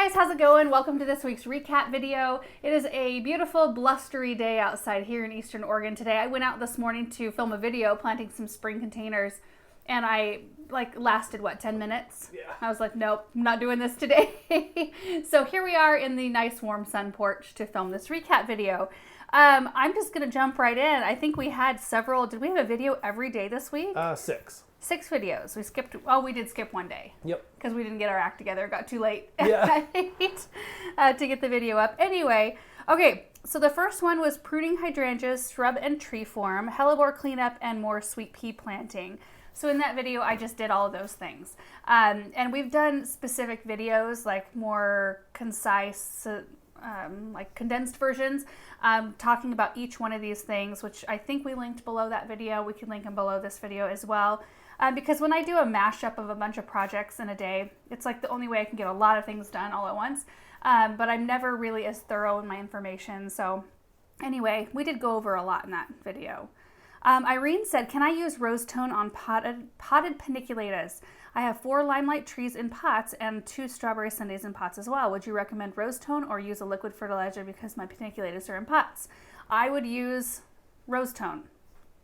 guys, how's it going? Welcome to this week's recap video. It is a beautiful blustery day outside here in Eastern Oregon today. I went out this morning to film a video planting some spring containers and I lasted 10 minutes? Yeah. I was like, nope, I'm not doing this today. So here we are in the nice warm sun porch to film this recap video. I'm just gonna jump right in. I think we had several, did we have a video every day this week? 6. 6 videos. We did skip one day. Yep. Because we didn't get our act together. It got too late Yeah. to get the video up. Anyway, okay, so the first one was pruning hydrangeas, shrub and tree form, hellebore cleanup, and more sweet pea planting. So in that video, I just did all of those things. And we've done specific videos, like more concise, condensed versions, talking about each one of these things, which I think we linked below that video. We can link them below this video as well. Because when I do a mashup of a bunch of projects in a day, it's like the only way I can get a lot of things done all at once. But I'm never really as thorough in my information. So anyway, we did go over a lot in that video. Irene said, can I use rose tone on potted paniculatas? I have 4 limelight trees in pots and 2 strawberry sundaes in pots as well. Would you recommend rose tone or use a liquid fertilizer because my paniculatas are in pots? I would use rose tone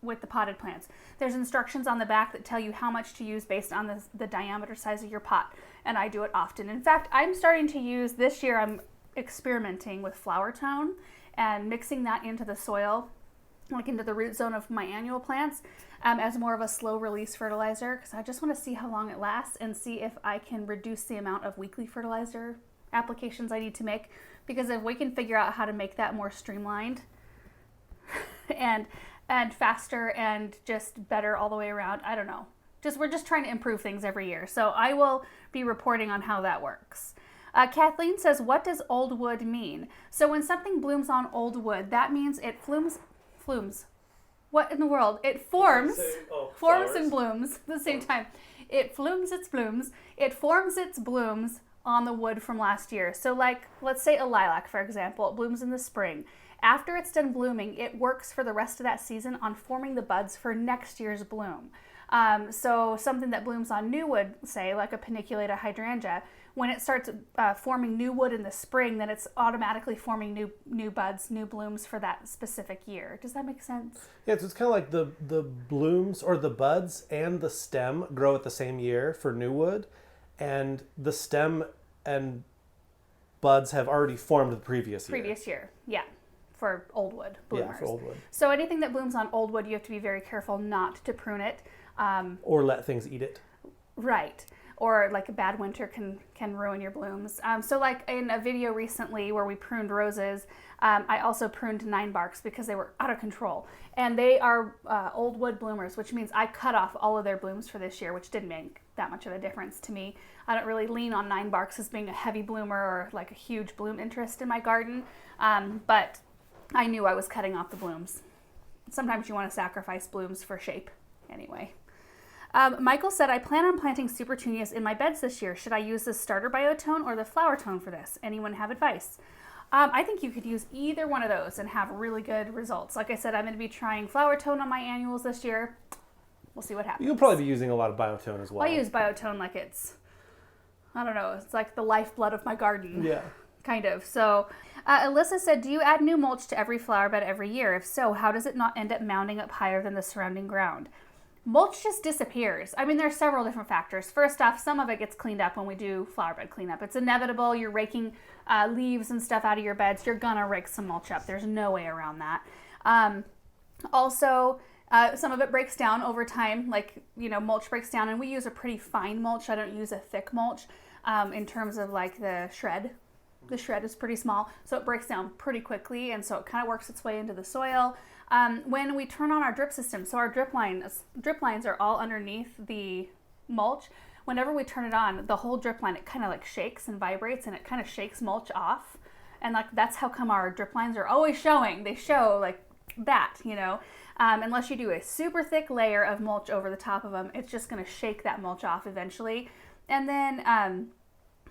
with the potted plants. There's instructions on the back that tell you how much to use based on the diameter size of your pot, and I do it often. In fact, I'm starting to use, this year I'm experimenting with flower tone and mixing that into the soil, like into the root zone of my annual plants, as more of a slow release fertilizer, because I just want to see how long it lasts and see if I can reduce the amount of weekly fertilizer applications I need to make, because if we can figure out how to make that more streamlined and faster and just better all the way around, I don't know. We're just trying to improve things every year. So I will be reporting on how that works. Kathleen says, what does old wood mean? So when something blooms on old wood, that means it flumes. What in the world? It forms and blooms at the same time. It flumes its blooms. It forms its blooms on the wood from last year. So like, let's say a lilac, for example, it blooms in the spring. After it's done blooming, it works for the rest of that season on forming the buds for next year's bloom. So something that blooms on new wood, say like a paniculata hydrangea, when it starts forming new wood in the spring, then it's automatically forming new buds, new blooms for that specific year. Does that make sense? Yeah, so it's kind of like the blooms or the buds and the stem grow at the same year for new wood, and the stem and buds have already formed the previous year. Yeah. For old wood bloomers. Yeah, for old wood. So anything that blooms on old wood, you have to be very careful not to prune it. Or let things eat it. Right. Or like a bad winter can ruin your blooms. So like in a video recently where we pruned roses, I also pruned 9 barks because they were out of control. And they are old wood bloomers, which means I cut off all of their blooms for this year, which didn't make that much of a difference to me. I don't really lean on 9 barks as being a heavy bloomer or like a huge bloom interest in my garden. But I knew I was cutting off the blooms. Sometimes you want to sacrifice blooms for shape. Anyway. Michael said, I plan on planting supertunias in my beds this year. Should I use the starter biotone or the flower tone for this? Anyone have advice? I think you could use either one of those and have really good results. Like I said, I'm going to be trying flower tone on my annuals this year. We'll see what happens. You'll probably be using a lot of biotone as well. I use biotone like it's like the lifeblood of my garden. Yeah. Kind of. So Alyssa said, do you add new mulch to every flower bed every year? If so, how does it not end up mounding up higher than the surrounding ground? Mulch just disappears. I mean, there are several different factors. First off, some of it gets cleaned up when we do flower bed cleanup. It's inevitable. You're raking leaves and stuff out of your beds. You're gonna rake some mulch up. There's no way around that. Also, some of it breaks down over time. Mulch breaks down, and we use a pretty fine mulch. I don't use a thick mulch in terms of like the shred. The shred is pretty small, so it breaks down pretty quickly, and so it kind of works its way into the soil. When we turn on our drip system, so our drip lines are all underneath the mulch. Whenever we turn it on, the whole drip line, it kind of like shakes and vibrates, and it kind of shakes mulch off. And like that's how come our drip lines are always showing. They show like that, unless you do a super thick layer of mulch over the top of them, it's just going to shake that mulch off eventually. And then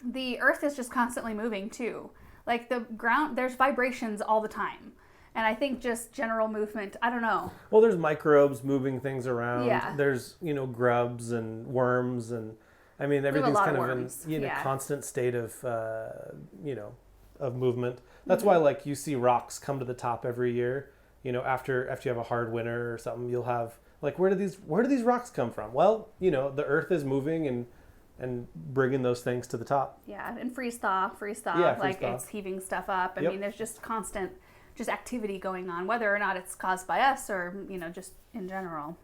the earth is just constantly moving too. Like the ground, there's vibrations all the time. And I think just general movement, I don't know. Well, there's microbes moving things around. Yeah. There's, grubs and worms and I mean, everything's lot kind of of worms. in a Yeah. constant state of, of movement. That's why, like, you see rocks come to the top every year. After you have a hard winter or something, you'll have, like, where do these rocks come from? Well, the earth is moving and bringing those things to the top. Yeah, and freeze thaw. Yeah, freeze like thaw. it's heaving stuff up. I Yep. mean, there's just constant activity going on, whether or not it's caused by us or, just in general.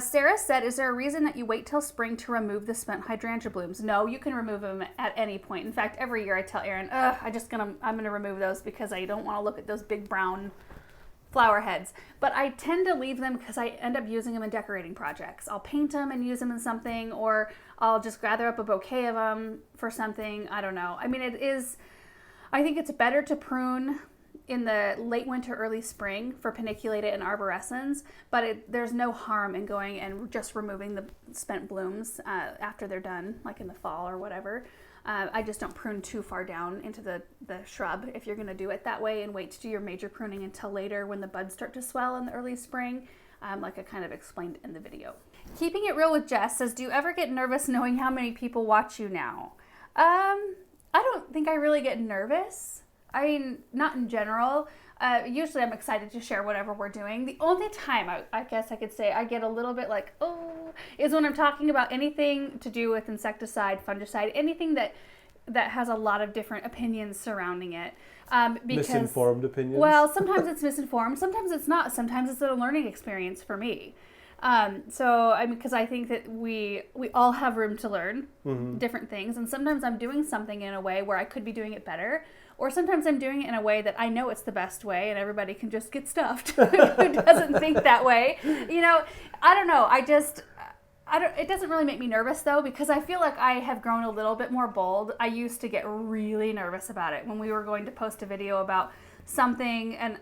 Sarah said, is there a reason that you wait till spring to remove the spent hydrangea blooms? No, you can remove them at any point. In fact, every year I tell Erin, I'm gonna remove those because I don't want to look at those big brown flower heads. But I tend to leave them because I end up using them in decorating projects. I'll paint them and use them in something, or I'll just gather up a bouquet of them for something. I don't know. I mean, I think it's better to prune in the late winter, early spring for paniculata and arborescens, but there's no harm in going and just removing the spent blooms after they're done, like in the fall or whatever. I just don't prune too far down into the shrub if you're going to do it that way, and wait to do your major pruning until later when the buds start to swell in the early spring, like I kind of explained in the video. Keeping It Real with Jess says, do you ever get nervous knowing how many people watch you now? I don't think I really get nervous. I mean, not in general. Usually I'm excited to share whatever we're doing. The only time I guess I could say I get a little bit like, is when I'm talking about anything to do with insecticide, fungicide, anything that has a lot of different opinions surrounding it. Because, misinformed opinions? Well, sometimes it's misinformed, sometimes it's not. Sometimes it's a learning experience for me. Because I think that we all have room to learn different things, and sometimes I'm doing something in a way where I could be doing it better, or sometimes I'm doing it in a way that I know it's the best way, and everybody can just get stuffed who doesn't think that way. I don't know. It doesn't really make me nervous though, because I feel like I have grown a little bit more bold. I used to get really nervous about it when we were going to post a video about something, and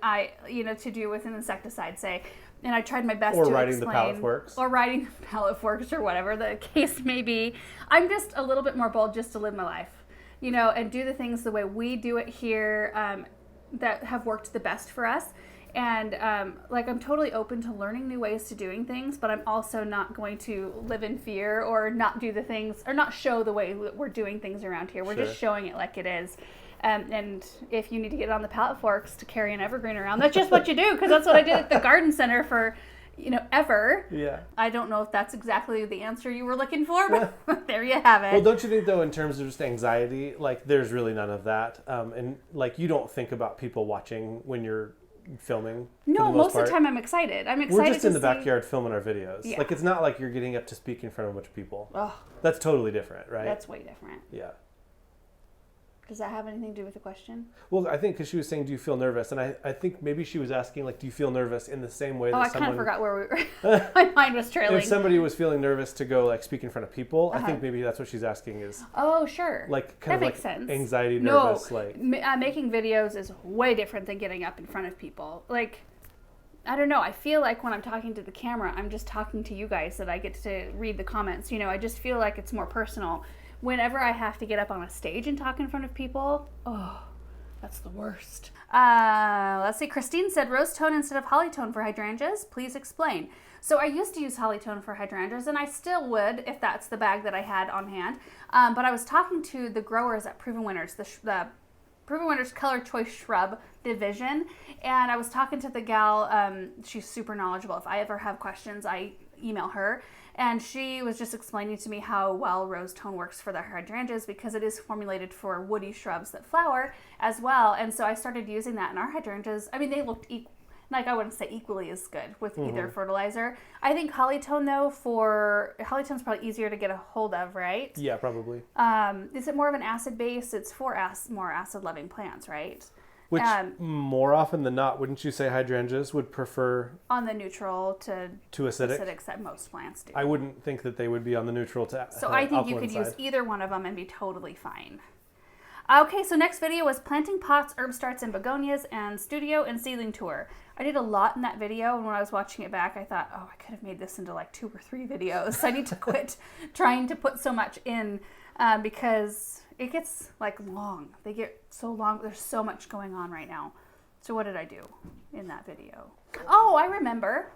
to do with an insecticide, say. And I tried my best to explain. Or riding the pallet forks. Or riding the pallet forks, or whatever the case may be. I'm just a little bit more bold just to live my life, and do the things the way we do it here that have worked the best for us. And I'm totally open to learning new ways to doing things, but I'm also not going to live in fear or not do the things, or not show the way that we're doing things around here. We're just showing it like it is. And if you need to get on the pallet forks to carry an evergreen around, that's just what you do, because that's what I did at the garden center for, ever. Yeah. I don't know if that's exactly the answer you were looking for, but there you have it. Well, don't you think, though, in terms of just anxiety, like, there's really none of that? And, like, you don't think about people watching when you're filming? No, most of the time I'm excited. We're just in the backyard filming our videos. Yeah. Like, it's not like you're getting up to speak in front of a bunch of people. Oh, that's totally different, right? That's way different. Yeah. Does that have anything to do with the question? Well, I think because she was saying, do you feel nervous? And I think maybe she was asking, like, do you feel nervous in the same way that I kind of forgot where we were. My mind was trailing. If somebody was feeling nervous to go, like, speak in front of people, I think maybe that's what she's asking is... Oh, sure. Like, kind that of makes like sense. anxiety, nervous, like... Making videos is way different than getting up in front of people. Like, I don't know. I feel like when I'm talking to the camera, I'm just talking to you guys, that I get to read the comments. I just feel like it's more personal. Whenever I have to get up on a stage and talk in front of people, that's the worst. Let's see. Christine said, rose tone instead of holly tone for hydrangeas. Please explain. So I used to use holly tone for hydrangeas, and I still would if that's the bag that I had on hand. But I was talking to the growers at Proven Winners, the Proven Winners Color Choice Shrub Division, and I was talking to the gal. She's super knowledgeable. If I ever have questions, I email her. And she was just explaining to me how well rose tone works for the hydrangeas, because it is formulated for woody shrubs that flower as well. And so I started using that in our hydrangeas. I mean, they looked I wouldn't say equally as good with either fertilizer. I think holly tone, though, holly tone's probably easier to get a hold of, right? Yeah, probably. Is it more of an acid base? It's for more acid-loving plants, right? Which, more often than not, wouldn't you say hydrangeas would prefer... On the neutral to acidic? Acidics that most plants do. I wouldn't think that they would be on the neutral to So I think you could use either one of them and be totally fine. Okay, so next video was planting pots, herb starts, and begonias, and studio and seedling tour. I did a lot in that video, and when I was watching it back, I thought, I could have made this into like 2 or 3 videos. So I need to quit trying to put so much in because... it gets like long. They get so long. There's so much going on right now. So what did I do in that video? Oh, I remember.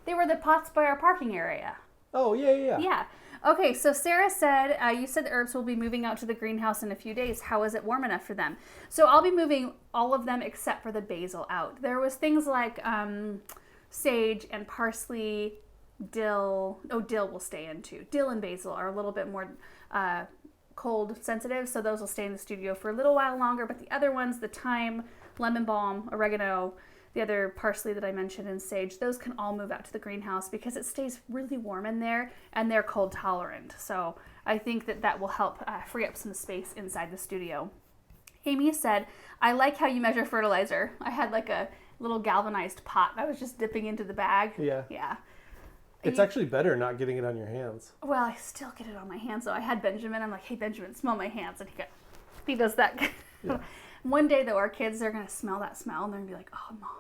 They were the pots by our parking area. Oh, yeah. Yeah. Okay, so Sarah said, you said the herbs will be moving out to the greenhouse in a few days. How is it warm enough for them? So I'll be moving all of them except for the basil out. There was things like sage and parsley, dill. Oh, dill will stay in too. Dill and basil are a little bit more cold sensitive, so those will stay in the studio for a little while longer. But the other ones, the thyme, lemon balm, oregano, the other parsley that I mentioned, and sage, those can all move out to the greenhouse because it stays really warm in there and they're cold tolerant. So I think that will help free up some space inside the studio. Amy said, I like how you measure fertilizer. I had like a little galvanized pot. I was just dipping into the bag. Yeah. Yeah. It's actually better not getting it on your hands. Well, I still get it on my hands. So I had Benjamin. I'm like, hey, Benjamin, smell my hands. And he does that. Yeah. One day, though, our kids, they're going to smell that smell and they're going to be like, oh, Mom.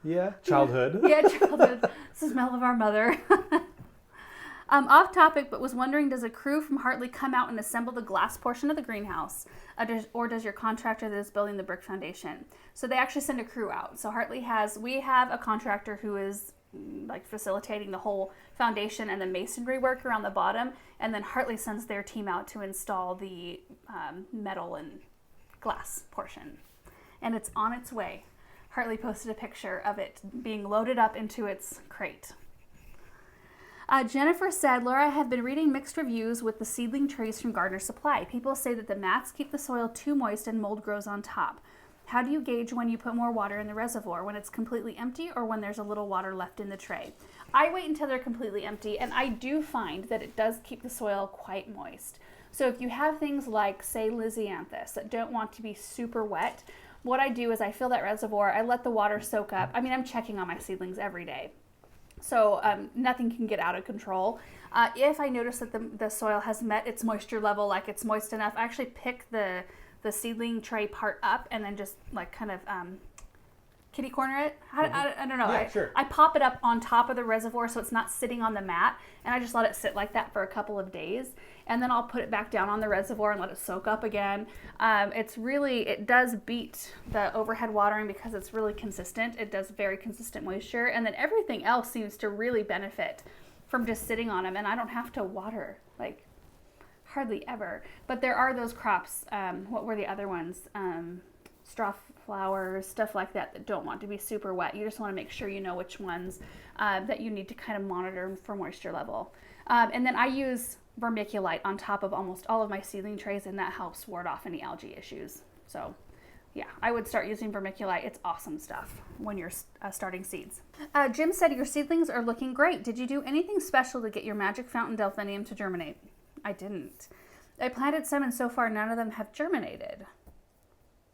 Yeah, childhood. Yeah, childhood. It's the smell of our mother. Off topic, but was wondering, does a crew from Hartley come out and assemble the glass portion of the greenhouse? Or does your contractor that is building the brick foundation? So they actually send a crew out. So we have a contractor who is like facilitating the whole foundation and the masonry work around the bottom. And then Hartley sends their team out to install the metal and glass portion. And it's on its way. Hartley posted a picture of it being loaded up into its crate. Jennifer said, Laura, I have been reading mixed reviews with the seedling trays from Gardener Supply. People say that the mats keep the soil too moist and mold grows on top. How do you gauge when you put more water in the reservoir, when it's completely empty or when there's a little water left in the tray? I wait until they're completely empty, and I do find that it does keep the soil quite moist. So if you have things like, say, Lysianthus that don't want to be super wet, what I do is I fill that reservoir, I let the water soak up. I mean, I'm checking on my seedlings every day. So nothing can get out of control. If I notice that the soil has met its moisture level, like it's moist enough, I actually pick the seedling tray part up and then just like kind of kitty corner it. I don't know. Yeah, sure. I pop it up on top of the reservoir so it's not sitting on the mat, and I just let it sit like that for a couple of days, and then I'll put it back down on the reservoir and let it soak up again. It does beat the overhead watering because it's really consistent. It does very consistent moisture, and then everything else seems to really benefit from just sitting on them, and I don't have to water like hardly ever. But there are those crops, what were the other ones? Straw flowers, stuff like that don't want to be super wet. You just want to make sure you know which ones that you need to kind of monitor for moisture level. And then I use vermiculite on top of almost all of my seedling trays, and that helps ward off any algae issues. So yeah, I would start using vermiculite. It's awesome stuff when you're starting seeds. Jim said your seedlings are looking great. Did you do anything special to get your magic fountain delphinium to germinate? I didn't. I planted some and so far none of them have germinated.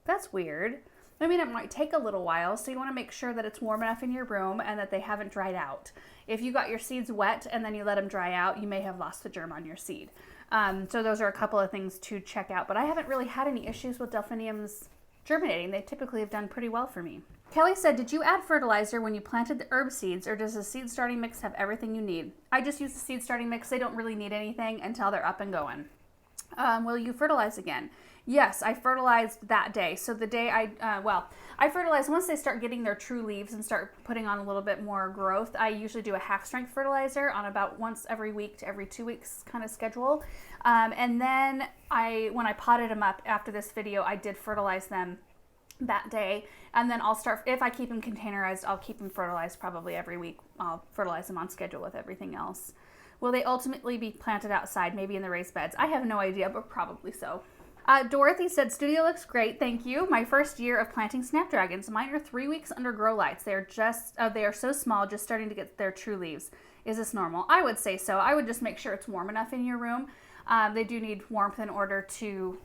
That's weird. I mean, it might take a little while, so you want to make sure that it's warm enough in your room and that they haven't dried out. If you got your seeds wet and then you let them dry out, you may have lost the germ on your seed. So those are a couple of things to check out, but I haven't really had any issues with delphiniums germinating. They typically have done pretty well for me. Kelly said, did you add fertilizer when you planted the herb seeds, or does the seed starting mix have everything you need? I just use the seed starting mix. They don't really need anything until they're up and going. Will you fertilize again? Yes, I fertilized that day. So the day I fertilize once they start getting their true leaves and start putting on a little bit more growth. I usually do a half strength fertilizer on about once every week to every 2 weeks kind of schedule. And then when I potted them up after this video, I did fertilize them that day. And then I'll start, if I keep them containerized, I'll keep them fertilized probably every week. I'll fertilize them on schedule with everything else. Will they ultimately be planted outside, maybe in the raised beds? I have no idea, but probably so. Dorothy said, studio looks great, thank you. My first year of planting snapdragons. Mine are 3 weeks under grow lights. They are so small, just starting to get their true leaves. Is this normal? I would say so. I would just make sure it's warm enough in your room. They do need warmth in order to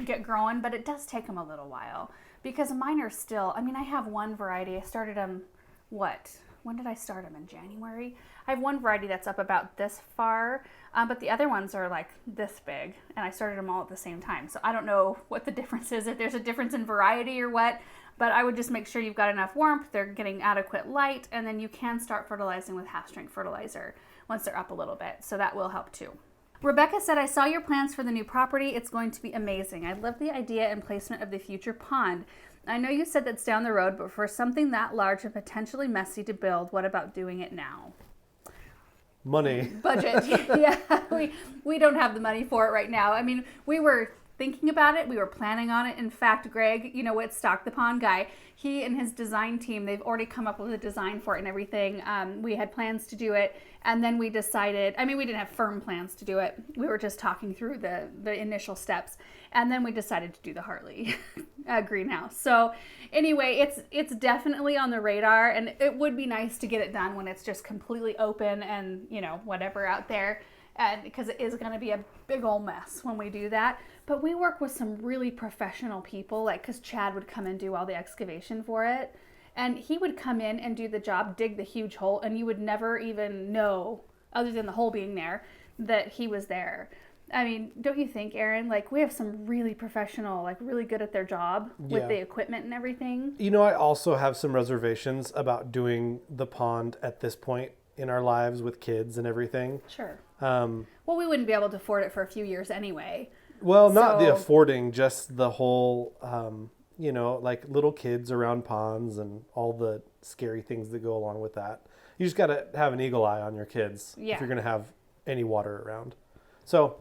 get growing, but it does take them a little while because mine are still, I mean, I have one variety. I started them, when did I start them? In January? I have one variety that's up about this far, but the other ones are like this big, and I started them all at the same time. So I don't know what the difference is, if there's a difference in variety or what, but I would just make sure you've got enough warmth, they're getting adequate light, and then you can start fertilizing with half-strength fertilizer once they're up a little bit. So that will help too. Rebecca said, I saw your plans for the new property. It's going to be amazing. I love the idea and placement of the future pond. I know you said that's down the road, but for something that large and potentially messy to build, what about doing it now? money. Budget. Yeah, we don't have the money for it right now. I mean, we were thinking about it. We were planning on it. In fact, Greg, you know what, Stock the Pond guy, he and his design team, they've already come up with a design for it and everything. We had plans to do it, and then we decided, I mean, we didn't have firm plans to do it. We were just talking through the initial steps, and then we decided to do the Hartley greenhouse. So anyway, it's definitely on the radar, and it would be nice to get it done when it's just completely open and, you know, whatever out there. And because it is going to be a big old mess when we do that. But we work with some really professional people, like, because Chad would come and do all the excavation for it. And he would come in and do the job, dig the huge hole, and you would never even know, other than the hole being there, that he was there. I mean, don't you think, Aaron? Like, we have some really professional, like, really good at their job with the equipment and everything. You know, I also have some reservations about doing the pond at this point in our lives with kids and everything. Sure. Well, we wouldn't be able to afford it for a few years anyway. Well, not the affording, just the whole, you know, like little kids around ponds and all the scary things that go along with that. You just got to have an eagle eye on your kids if you're going to have any water around. So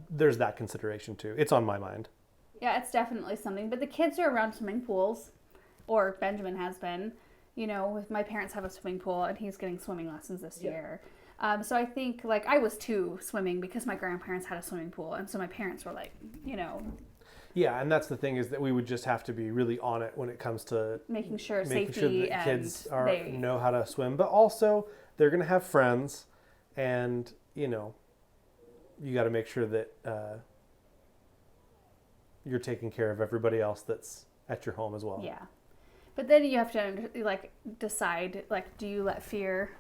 there's that consideration too. It's on my mind. Yeah, it's definitely something. But the kids are around swimming pools, or Benjamin has been. You know, my parents have a swimming pool, and he's getting swimming lessons this year. So I think, like, I was too swimming because my grandparents had a swimming pool. And so my parents were like, you know. Yeah, and that's the thing, is that we would just have to be really on it when it comes to making sure that kids know how to swim. But also, they're going to have friends, and, you know, you got to make sure that you're taking care of everybody else that's at your home as well. Yeah. But then you have to, like, decide, like, do you let fear...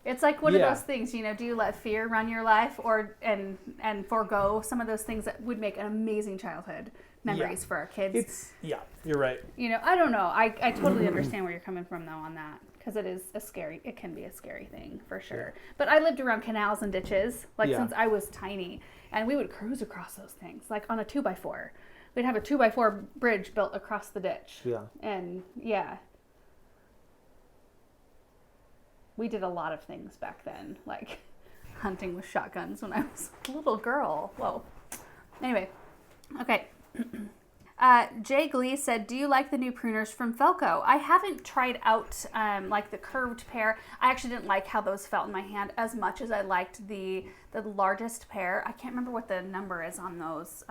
It's like one of those things, you know, do you let fear run your life and forego some of those things that would make an amazing childhood memories for our kids? You're right. You know, I don't know. I totally understand where you're coming from, though, on that. Because it can be a scary thing, for sure. Yeah. But I lived around canals and ditches, like, since I was tiny. And we would cruise across those things, like on a 2x4. We'd have a 2x4 bridge built across the ditch. Yeah. And, we did a lot of things back then, like hunting with shotguns when I was a little girl. Whoa. Anyway, okay. Jay Glee said, do you like the new pruners from Felco? I haven't tried out like the curved pair. I actually didn't like how those felt in my hand as much as I liked the largest pair. I can't remember what the number is on those.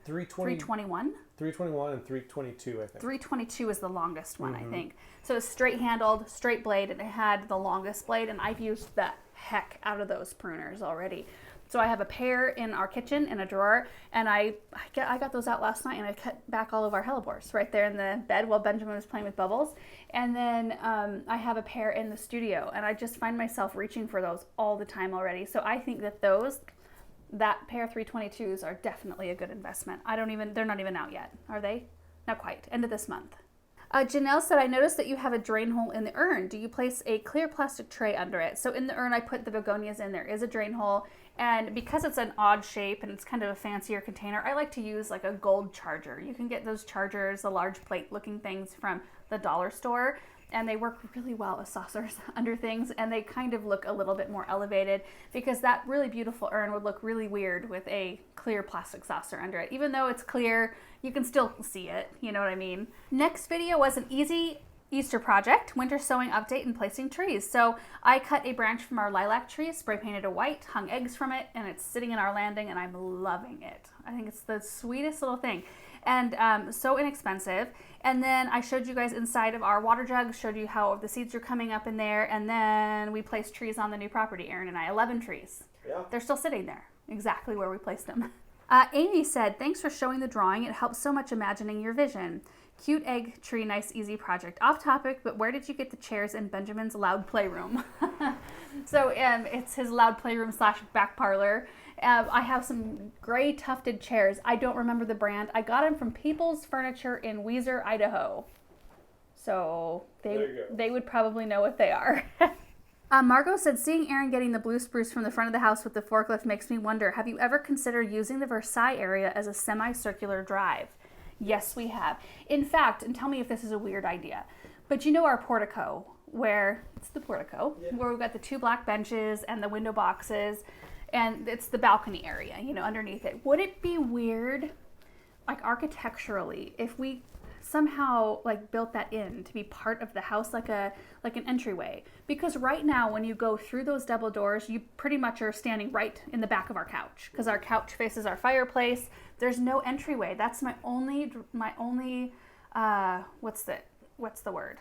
321? 321 and 322, I think. 322 is the longest one, I think. So it's straight handled, straight blade, and it had the longest blade, and I've used the heck out of those pruners already. So I have a pair in our kitchen in a drawer, and I got those out last night, and I cut back all of our hellebores right there in the bed while Benjamin was playing with bubbles. And then I have a pair in the studio, and I just find myself reaching for those all the time already. So I think that that pair 322s are definitely a good investment. They're not even out yet, are they? Not quite. End of this month. Janelle said, I noticed that you have a drain hole in the urn. Do you place a clear plastic tray under it? So in the urn I put the begonias in. There is a drain hole. And because it's an odd shape and it's kind of a fancier container, I like to use like a gold charger. You can get those chargers, the large plate looking things from the dollar store. And they work really well as saucers under things, and they kind of look a little bit more elevated because that really beautiful urn would look really weird with a clear plastic saucer under it. Even though it's clear, you can still see it, you know what I mean? Next video was an easy Easter project, winter sowing update and placing trees. So I cut a branch from our lilac tree, spray painted it white, hung eggs from it, and it's sitting in our landing, and I'm loving it. I think it's the sweetest little thing. And so inexpensive. And then I showed you guys inside of our water jug, showed you how the seeds are coming up in there, and then we placed trees on the new property, Aaron and I, 11 trees. Yeah. They're still sitting there, exactly where we placed them. Amy said, thanks for showing the drawing. It helps so much imagining your vision. Cute egg tree, nice, easy project. Off topic, but where did you get the chairs in Benjamin's loud playroom? So it's his loud playroom / back parlor. I have some gray tufted chairs. I don't remember the brand. I got them from People's Furniture in Weiser, Idaho. So they would probably know what they are. Margot said, seeing Aaron getting the blue spruce from the front of the house with the forklift makes me wonder, have you ever considered using the Versailles area as a semicircular drive? Yes, we have. In fact, and tell me if this is a weird idea, but you know our portico where it's the portico, where we've got the 2 black benches and the window boxes, and it's the balcony area, underneath it. Would it be weird, like architecturally, if we somehow like built that in to be part of the house, like an entryway? Because right now when you go through those double doors, you pretty much are standing right in the back of our couch, because our couch faces our fireplace. There's no entryway. That's my only what's the word?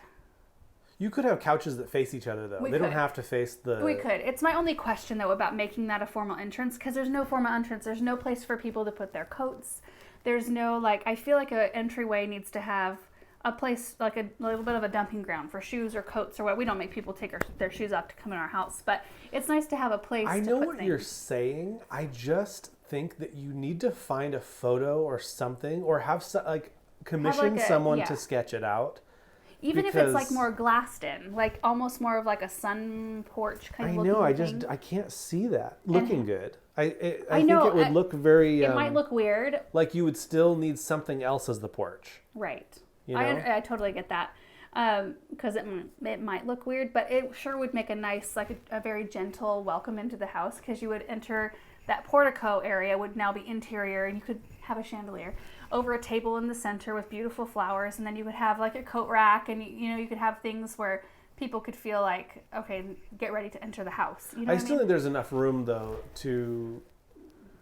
You could have couches that face each other, though. They don't have to face the... We could. It's my only question, though, about making that a formal entrance, because there's no formal entrance. There's no place for people to put their coats. There's no, I feel like an entryway needs to have a place, like a little bit of a dumping ground for shoes or coats or what. We don't make people take their shoes off to come in our house, but it's nice to have a place to put things. I know what you're saying. I just think that you need to find a photo or something, or have, commission someone to sketch it out. Even if it's like more glassed in, like almost more of like a sun porch kind of looking thing. I can't see that looking good. I think it would look very... it might look weird. Like you would still need something else as the porch. Right. I totally get that. Because it might look weird, but it sure would make a nice, like a very gentle welcome into the house, because you would enter that portico area would now be interior, and you could have a chandelier over a table in the center with beautiful flowers, and then you would have like a coat rack, and you could have things where people could feel like, okay, get ready to enter the house. I still think there's enough room though to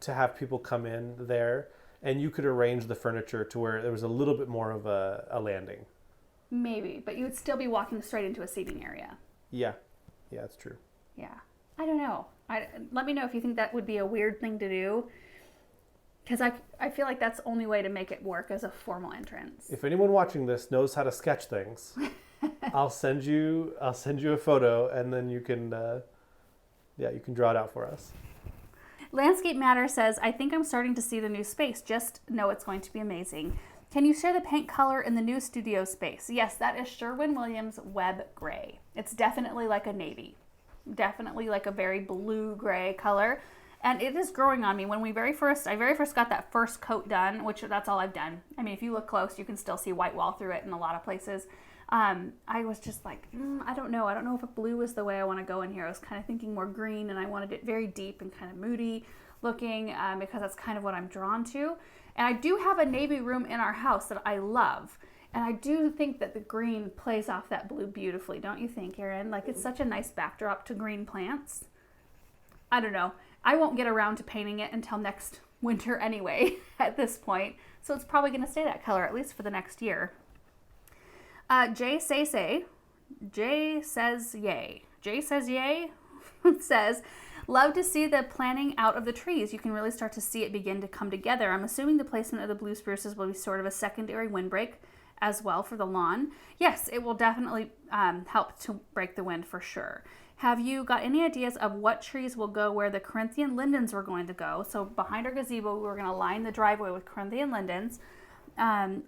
have people come in there, and you could arrange the furniture to where there was a little bit more of a landing. Maybe, but you would still be walking straight into a seating area. Yeah, that's true. Yeah, I don't know. Let me know if you think that would be a weird thing to do, because I feel like that's the only way to make it work as a formal entrance. If anyone watching this knows how to sketch things, I'll send you a photo, and then you can draw it out for us. Landscape Matter says, I think I'm starting to see the new space. Just know it's going to be amazing. Can you share the paint color in the new studio space? Yes, that is Sherwin-Williams Web Gray. It's definitely like a navy. Definitely like a very blue-gray color. And it is growing on me. When I very first got that first coat done, which that's all I've done. I mean, if you look close, you can still see white wall through it in a lot of places. I was just like, I don't know. I don't know if a blue is the way I want to go in here. I was kind of thinking more green, and I wanted it very deep and kind of moody looking, because that's kind of what I'm drawn to. And I do have a navy room in our house that I love. And I do think that the green plays off that blue beautifully. Don't you think, Erin? Like, it's such a nice backdrop to green plants. I don't know. I won't get around to painting it until next winter anyway at this point. So it's probably going to stay that color, at least for the next year. Jay says yay. Jay says yay. Says, love to see the planting out of the trees. You can really start to see it begin to come together. I'm assuming the placement of the blue spruces will be sort of a secondary windbreak as well for the lawn. Yes, it will definitely help to break the wind for sure. Have you got any ideas of what trees will go where the Corinthian lindens were going to go? So behind our gazebo, we were going to line the driveway with Corinthian lindens.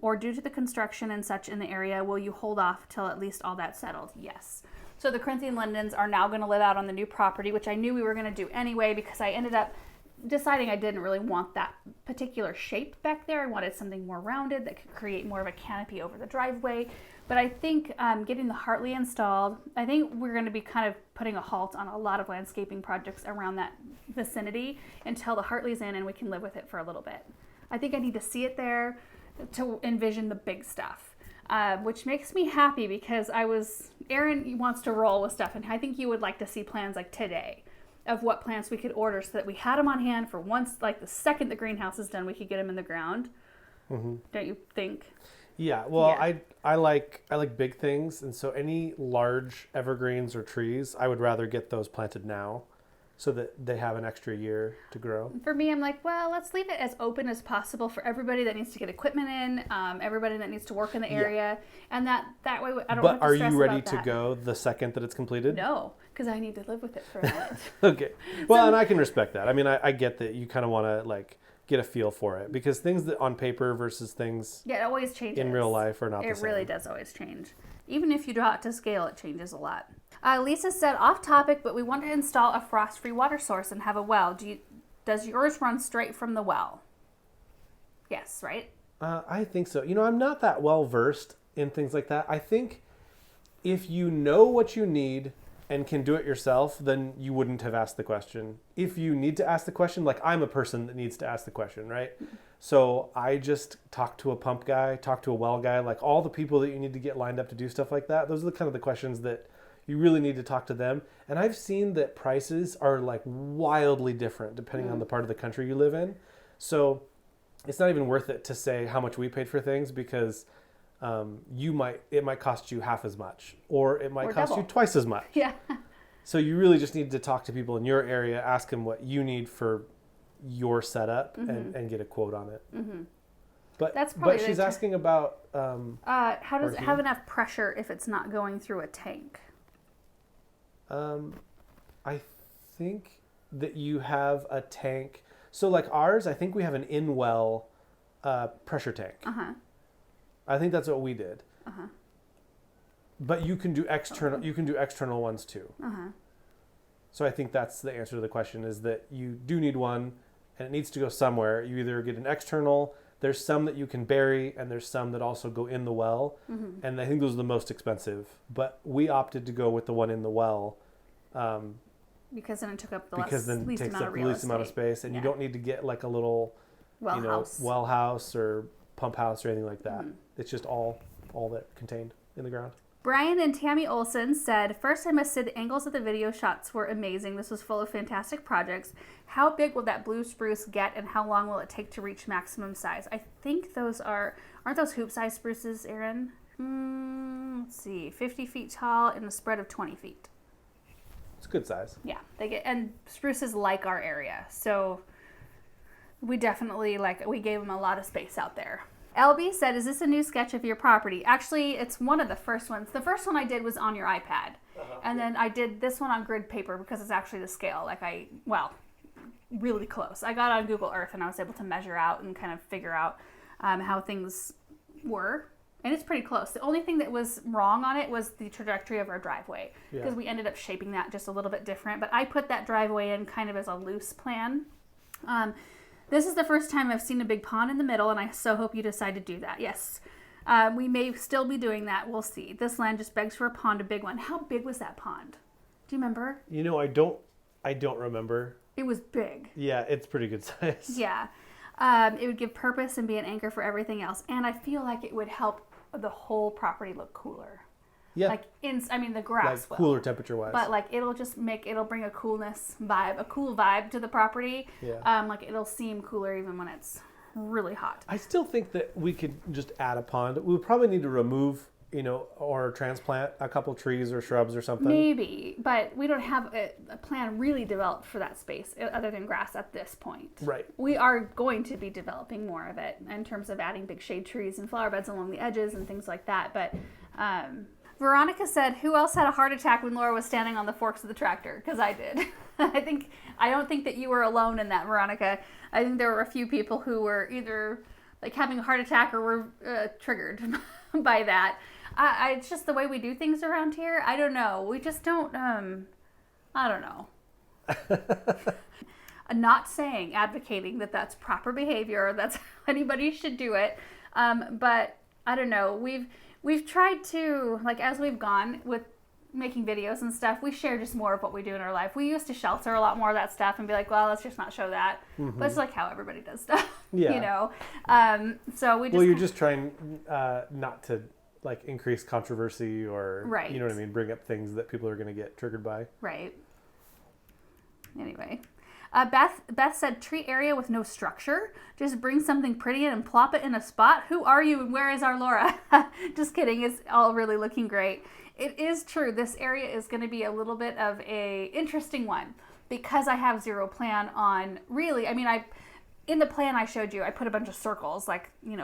Or due to the construction and such in the area, will you hold off till at least all that's settled? Yes. So the Corinthian lindens are now going to live out on the new property, which I knew we were going to do anyway, because I ended up deciding I didn't really want that particular shape back there. I wanted something more rounded that could create more of a canopy over the driveway. But I think getting the Hartley installed, I think we're going to be kind of putting a halt on a lot of landscaping projects around that vicinity until the Hartley's in and we can live with it for a little bit. I think I need to see it there to envision the big stuff, which makes me happy, because Erin wants to roll with stuff, and I think you would like to see plans like today of what plants we could order so that we had them on hand for once, like the second the greenhouse is done, we could get them in the ground. Mm-hmm. Don't you think? Yeah, well, yeah. I like big things, and so any large evergreens or trees, I would rather get those planted now, so that they have an extra year to grow. For me, I'm like, well, let's leave it as open as possible for everybody that needs to get equipment in, everybody that needs to work in the area, and that way I don't have to stress about that. But are you ready to go the second that it's completed? No, because I need to live with it for a minute. Okay. Well, and I can respect that. I mean, I get that you kind of want to get a feel for it, because things that on paper versus things it always changes in real life are not the same. It really does always change. Even if you draw it to scale, it changes a lot. Lisa said, off topic, but we want to install a frost-free water source and have a well. Does yours run straight from the well? Yes, right? I think so. I'm not that well versed in things like that. I think if you know what you need and can do it yourself, then you wouldn't have asked the question. If you need to ask the question, like I'm a person that needs to ask the question, right? So I just talk to a pump guy, talk to a well guy, like all the people that you need to get lined up to do stuff like that. Those are the kind of the questions that you really need to talk to them. And I've seen that prices are like wildly different depending on the part of the country you live in. So it's not even worth it to say how much we paid for things, because it might cost you half as much, or it might cost double. you twice as much. Yeah. So you really just need to talk to people in your area, ask them what you need for your setup, and get a quote on it. But she's asking about how does it have enough pressure if it's not going through a tank? I think that you have a tank. So like ours, I think we have an in-well pressure tank. I think that's what we did. But you can do external. You can do external ones too. So I think that's the answer to the question: is that you do need one, and it needs to go somewhere. You either get an external. There's some that you can bury, and there's some that also go in the well. And I think those are the most expensive. But we opted to go with the one in the well. Because then it took up the least amount of space, and you don't need to get like a little well house or pump house or anything like that. It's just all that contained in the ground. Brian and Tammy Olson said, first I must say the angles of the video shots were amazing. This was full of fantastic projects. How big will that blue spruce get, and how long will it take to reach maximum size? I think aren't those hoop size spruces, Aaron? Let's see, 50 feet tall and a spread of 20 feet. It's a good size. Yeah, and spruces like our area, so we definitely we gave them a lot of space out there. LB said, is this a new sketch of your property? Actually, it's one of the first ones. The first one I did was on your iPad. And then I did this one on grid paper because it's actually the scale. Really close. I got on Google Earth and I was able to measure out and kind of figure out how things were. And it's pretty close. The only thing that was wrong on it was the trajectory of our driveway, because we ended up shaping that just a little bit different. But I put that driveway in kind of as a loose plan. This is the first time I've seen a big pond in the middle, and I so hope you decide to do that. Yes, we may still be doing that. We'll see. This land just begs for a pond, a big one. How big was that pond? Do you remember? I don't remember. It was big. Yeah, it's pretty good size. Yeah. It would give purpose and be an anchor for everything else. And I feel like it would help the whole property look cooler. Yeah. The grass will. Cooler temperature wise. But it'll bring a cool vibe to the property. Yeah. It'll seem cooler even when it's really hot. I still think that we could just add a pond. We would probably need to remove, or transplant a couple trees or shrubs or something. Maybe, but we don't have a plan really developed for that space other than grass at this point. Right. We are going to be developing more of it in terms of adding big shade trees and flower beds along the edges and things like that. But Veronica said, who else had a heart attack when Laura was standing on the forks of the tractor? Because I did. I don't think that you were alone in that, Veronica. I think there were a few people who were either having a heart attack or were triggered by that. It's just the way we do things around here. I don't know. We just don't, I don't know. I'm not advocating that that's proper behavior, or that's how anybody should do it. But I don't know. We've tried to, as we've gone with making videos and stuff, we share just more of what we do in our life. We used to shelter a lot more of that stuff and be like, well, let's just not show that. But it's how everybody does stuff, So we just... Well, you're just trying not to, increase controversy or, right. You know what I mean, bring up things that people are going to get triggered by. Right. Anyway. Beth said, tree area with no structure. Just bring something pretty in and plop it in a spot. Who are you and where is our Laura? Just kidding. It's all really looking great. It is true. This area is going to be a little bit of a interesting one because I have zero plan on really. In the plan I showed you, I put a bunch of circles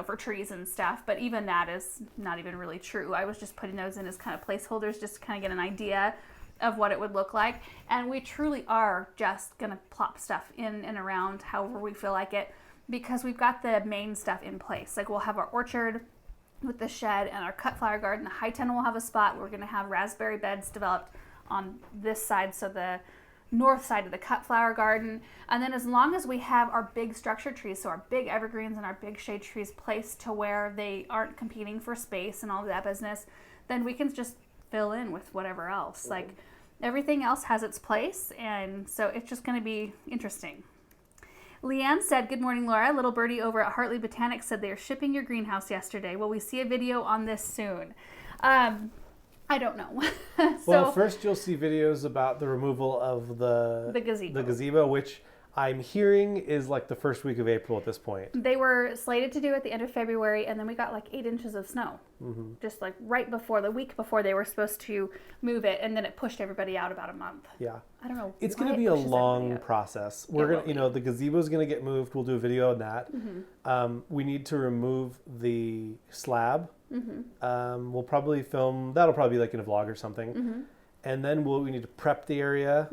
for trees and stuff, but even that is not even really true. I was just putting those in as kind of placeholders just to kind of get an idea of what it would look like. And we truly are just going to plop stuff in and around however we feel like it, because we've got the main stuff in place. We'll have our orchard with the shed and our cut flower garden. The high tunnel will have a spot where we're going to have raspberry beds developed on this side, so the north side of the cut flower garden. And then as long as we have our big structure trees, so our big evergreens and our big shade trees placed to where they aren't competing for space and all of that business, then we can just fill in with whatever else. Like everything else has its place, and so it's just going to be interesting. Leanne said, good morning, Laura. Little birdie over at Hartley Botanics said they are shipping your greenhouse yesterday. Will we see a video on this soon? I don't know. Well, first you'll see videos about the removal of the gazebo, which I'm hearing is like the first week of April at this point. They were slated to do at the end of February, and then we got like 8 inches of snow. Just like right before, the week before they were supposed to move it, and then it pushed everybody out about a month. Yeah. I don't know. It's going to be a long process. We're going to, you know, the gazebo is going to get moved. We'll do a video on that. We need to remove the slab. We'll probably film, that'll probably be like in a vlog or something. And then we need to prep the area,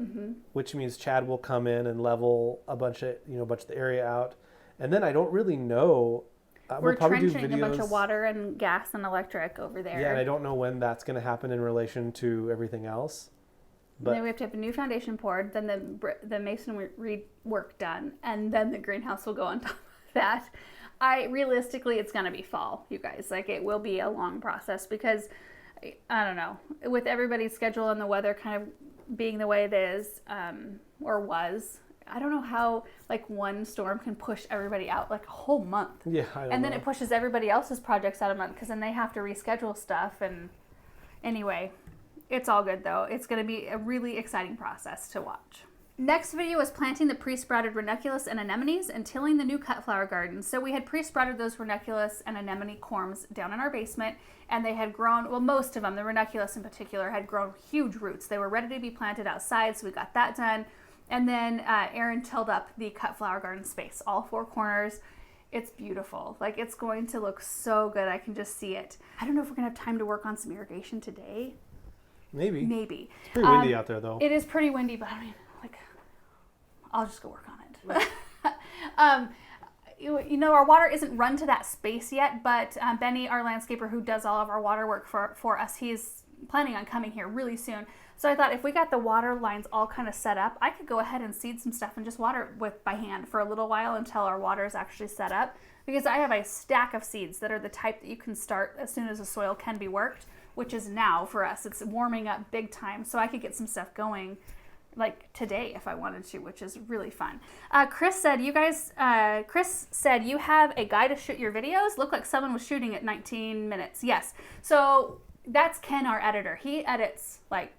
which means Chad will come in and level a bunch of the area out. And then I don't really know. We're we'll probably do trenching videos, a bunch of water and gas and electric over there. Yeah, and I don't know when that's going to happen in relation to everything else. But then we have to have a new foundation poured, then the masonry work done, and then the greenhouse will go on top of that. Realistically, it's going to be fall, you guys. Like, it will be a long process because, I don't know, with everybody's schedule and the weather kind of being the way it is, or was, I don't know how, like, one storm can push everybody out, like, a whole month. Yeah, I don't know. And then it pushes everybody else's projects out a month because then they have to reschedule stuff. And anyway, it's all good, though. It's going to be a really exciting process to watch. Next video was planting the pre-sprouted ranunculus and anemones and tilling the new cut flower garden. So we had pre-sprouted those ranunculus and anemone corms down in our basement, and they had grown, well, most of them, the ranunculus in particular, had grown huge roots. They were ready to be planted outside, so we got that done. And then Erin tilled up the cut flower garden space, all 4 corners. It's beautiful. Like, it's going to look so good. I can just see it. I don't know if we're going to have time to work on some irrigation today. Maybe. It's pretty windy out there, though. It is pretty windy, but I mean, like, I'll just go work on it. You know, our water isn't run to that space yet, but Benny, our landscaper who does all of our water work for us, he's planning on coming here really soon. So I thought if we got the water lines all kind of set up, I could go ahead and seed some stuff and just water it by hand for a little while until our water is actually set up. Because I have a stack of seeds that are the type that you can start as soon as the soil can be worked, which is now for us. It's warming up big time, so I could get some stuff going like today if I wanted to, which is really fun. Chris said you have a guy to shoot your videos. Looked like someone was shooting at 19 minutes. Yes. So that's Ken, our editor. He edits like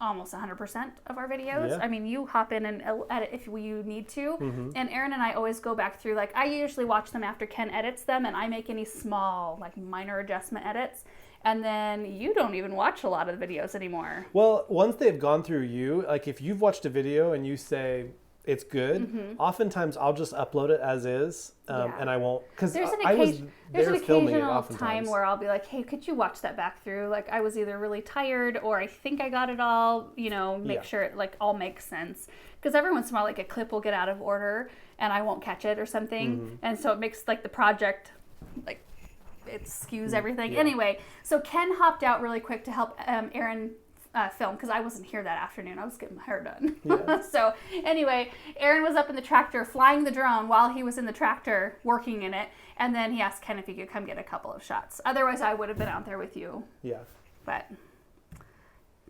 almost 100% of our videos. Yeah. I mean, you hop in and edit if you need to. And Erin and I always go back through, like, I usually watch them after Ken edits them, and I make any small, like, minor adjustment edits. And then you don't even watch a lot of the videos anymore. Well, once they've gone through you, like if you've watched a video and you say it's good, oftentimes I'll just upload it as is, and I won't, because there's an occasional time where I'll be like, hey, could you watch that back through? Like, I was either really tired or I think I got it all, you know, make sure it like all makes sense. Because every once in a while, like a clip will get out of order and I won't catch it or something. And so it makes like the project, like, it skews everything. Yeah. Anyway, so Ken hopped out really quick to help Erin film because I wasn't here that afternoon. I was getting my hair done. Yeah. So anyway, Erin was up in the tractor flying the drone while he was in the tractor working in it. And then he asked Ken if he could come get a couple of shots. Otherwise, I would have been out there with you. Yeah. But you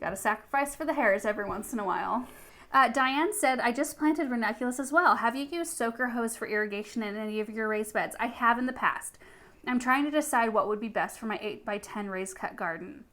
got to sacrifice for the hairs every once in a while. Diane said, I just planted ranunculus as well. Have you used soaker hose for irrigation in any of your raised beds? I have in the past. I'm trying to decide what would be best for my 8x10 raised cut garden.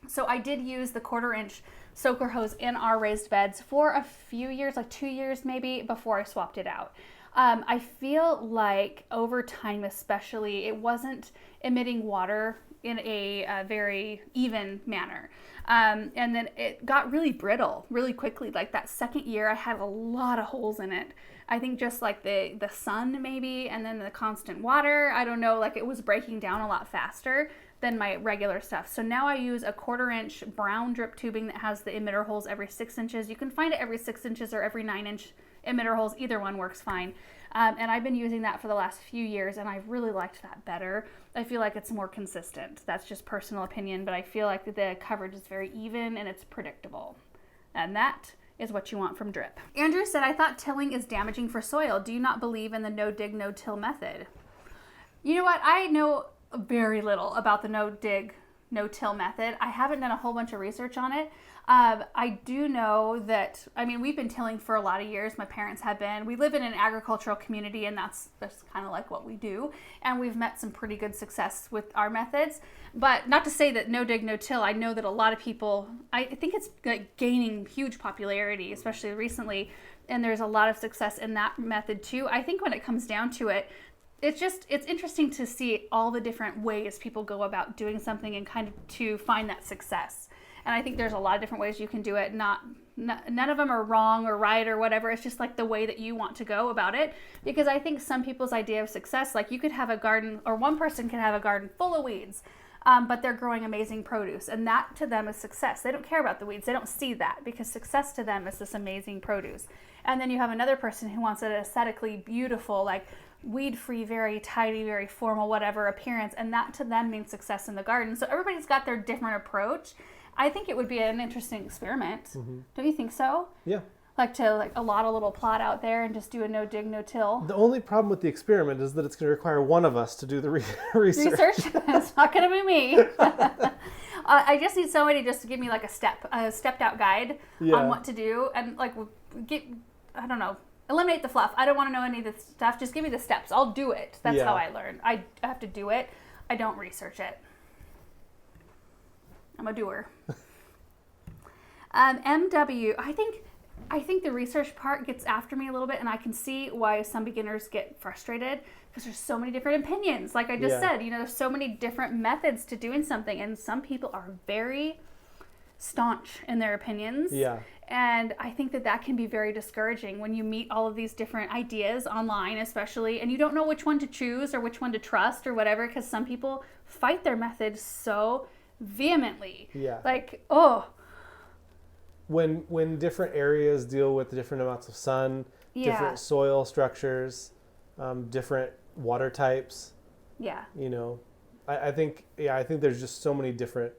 So I did use the 1/4-inch soaker hose in our raised beds for a few years, like 2 years maybe, before I swapped it out. I feel like over time especially, it wasn't emitting water in a very even manner. And then it got really brittle really quickly. Like that second year, I had a lot of holes in it. I think just like the sun maybe, and then the constant water, I don't know, like it was breaking down a lot faster than my regular stuff. So now I use a 1/4-inch brown drip tubing that has the emitter holes every 6 inches. You can find it every 6 inches or every 9-inch emitter holes. Either one works fine. And I've been using that for the last few years, and I've really liked that better. I feel like it's more consistent. That's just personal opinion, but I feel like the coverage is very even and it's predictable. And that is what you want from drip. Andrew said, I thought tilling is damaging for soil. Do you not believe in the no dig, no till method? You know what? I know very little about the no dig, no-till method. I haven't done a whole bunch of research on it. I do know that, I mean, we've been tilling for a lot of years. My parents have been. We live in an agricultural community, and that's kind of like what we do. And we've met some pretty good success with our methods. But not to say that no dig, no till. I know that a lot of people, I think it's like gaining huge popularity, especially recently. And there's a lot of success in that method too. I think when it comes down to it, it's interesting to see all the different ways people go about doing something and kind of to find that success. And I think there's a lot of different ways you can do it. None of them are wrong or right or whatever. It's just like the way that you want to go about it. Because I think some people's idea of success, like you could have a garden, or one person can have a garden full of weeds, but they're growing amazing produce. And that to them is success. They don't care about the weeds. They don't see that, because success to them is this amazing produce. And then you have another person who wants it aesthetically beautiful, like weed-free, very tidy, very formal, whatever appearance. And that to them means success in the garden. So everybody's got their different approach. I think it would be an interesting experiment. Mm-hmm. Don't you think so? Yeah. Like to allot a little plot out there and just do a no dig, no till. The only problem with the experiment is that it's going to require one of us to do the research. It's not going to be me. I just need somebody just to give me like a stepped out guide on what to do, and like I don't know, eliminate the fluff. I don't want to know any of the stuff. Just give me the steps. I'll do it. That's how I learn. I have to do it. I don't research it. I'm a doer. MW, I think the research part gets after me a little bit, and I can see why some beginners get frustrated, because there's so many different opinions. Like I just said, there's so many different methods to doing something, and some people are very staunch in their opinions. Yeah. And I think that can be very discouraging when you meet all of these different ideas online, especially, and you don't know which one to choose or which one to trust or whatever, because some people fight their method so vehemently. Yeah. Like, when different areas deal with different amounts of sun, different soil structures, different water types. Yeah. I think there's just so many different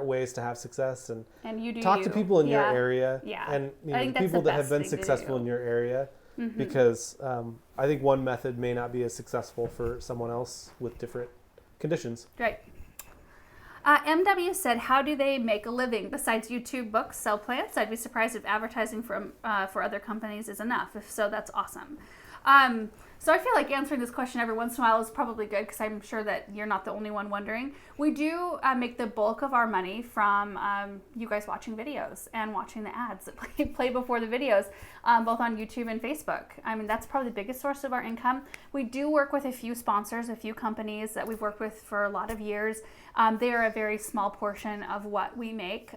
ways to have success, and you do talk to people in your area, and people that have been thing successful in your area, because I think one method may not be as successful for someone else with different conditions. Right. MW said, how do they make a living? Besides YouTube, books, sell plants? I'd be surprised if advertising for other companies is enough. If so, that's awesome. So I feel like answering this question every once in a while is probably good, because I'm sure that you're not the only one wondering. We do make the bulk of our money from you guys watching videos and watching the ads that play before the videos, both on YouTube and Facebook. I mean, that's probably the biggest source of our income. We do work with a few sponsors, a few companies that we've worked with for a lot of years. They are a very small portion of what we make,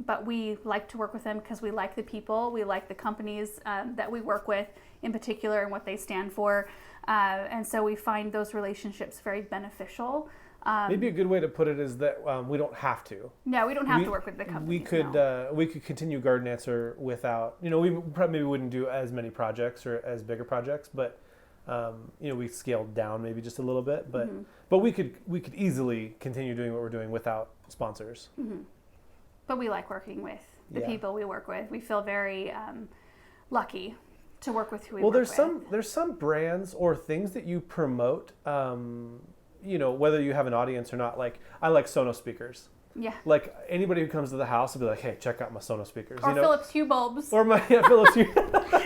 but we like to work with them because we like the people, we like the companies that we work with in particular and what they stand for. And so we find those relationships very beneficial. Maybe a good way to put it is that we don't have to. No, we don't have to work with the companies. We could continue Garden Answer without, we probably wouldn't do as many projects or as bigger projects, but we scaled down maybe just a little bit, but we could easily continue doing what we're doing without sponsors. Mm-hmm. But we like working with the people we work with. We feel very lucky to work with who we work with. There's some brands or things that you promote, whether you have an audience or not. Like, I like Sonos speakers. Yeah. Like, anybody who comes to the house will be like, hey, check out my Sonos speakers. Or Philips Hue bulbs. Or my Philips Hue.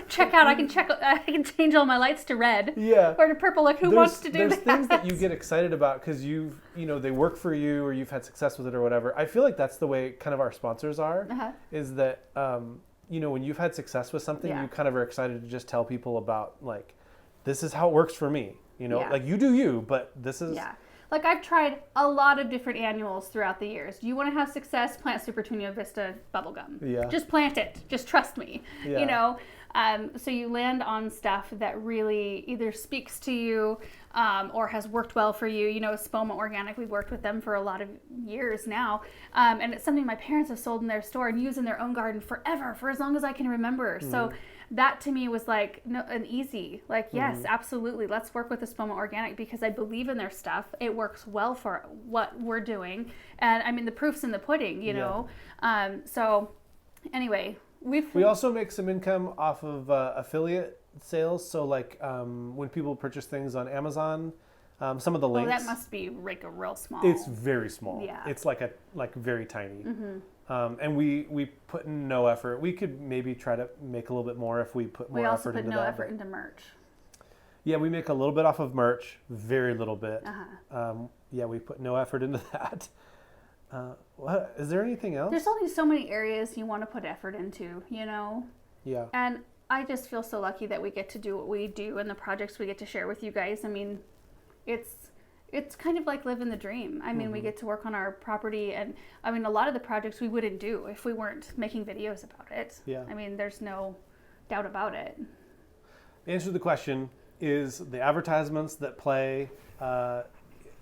Check out, I can change all my lights to red. Yeah. Or to purple. Like, who wants to do that? There's things that you get excited about because they work for you, or you've had success with it or whatever. I feel like that's the way kind of our sponsors are, is that, when you've had success with something, you kind of are excited to just tell people about, like, this is how it works for me. Like, you do you, but this is... Yeah. Like, I've tried a lot of different annuals throughout the years. You want to have success, plant Supertunia Vista bubblegum. Yeah. Just plant it. Just trust me. Yeah. So you land on stuff that really either speaks to you or has worked well for you. Spoma Organic, we've worked with them for a lot of years now. And it's something my parents have sold in their store and used in their own garden forever, for as long as I can remember. Mm. So that to me was like an easy, like, yes, absolutely. Let's work with the Spoma Organic because I believe in their stuff. It works well for what we're doing. And I mean, the proof's in the pudding, you know? So anyway, we also make some income off of affiliate sales. So like when people purchase things on Amazon, Some of the Oh, links. that must be like a real small. It's very small. Yeah. It's like very tiny. And we put in no effort. We could maybe try to make a little bit more if we put more we also effort put into no that. effort into merch. Yeah, we make a little bit off of merch, very little bit. Uh-huh. Yeah, we put no effort into that. What is there anything else? There's only so many areas you want to put effort into, you know? Yeah. And I just feel so lucky that we get to do what we do and the projects we get to share with you guys. I mean, it's kind of like living the dream. I mean, we get to work on our property, and I mean, a lot of the projects we wouldn't do if we weren't making videos about it. Yeah. I mean, there's no doubt about it. The answer to the question is the advertisements that play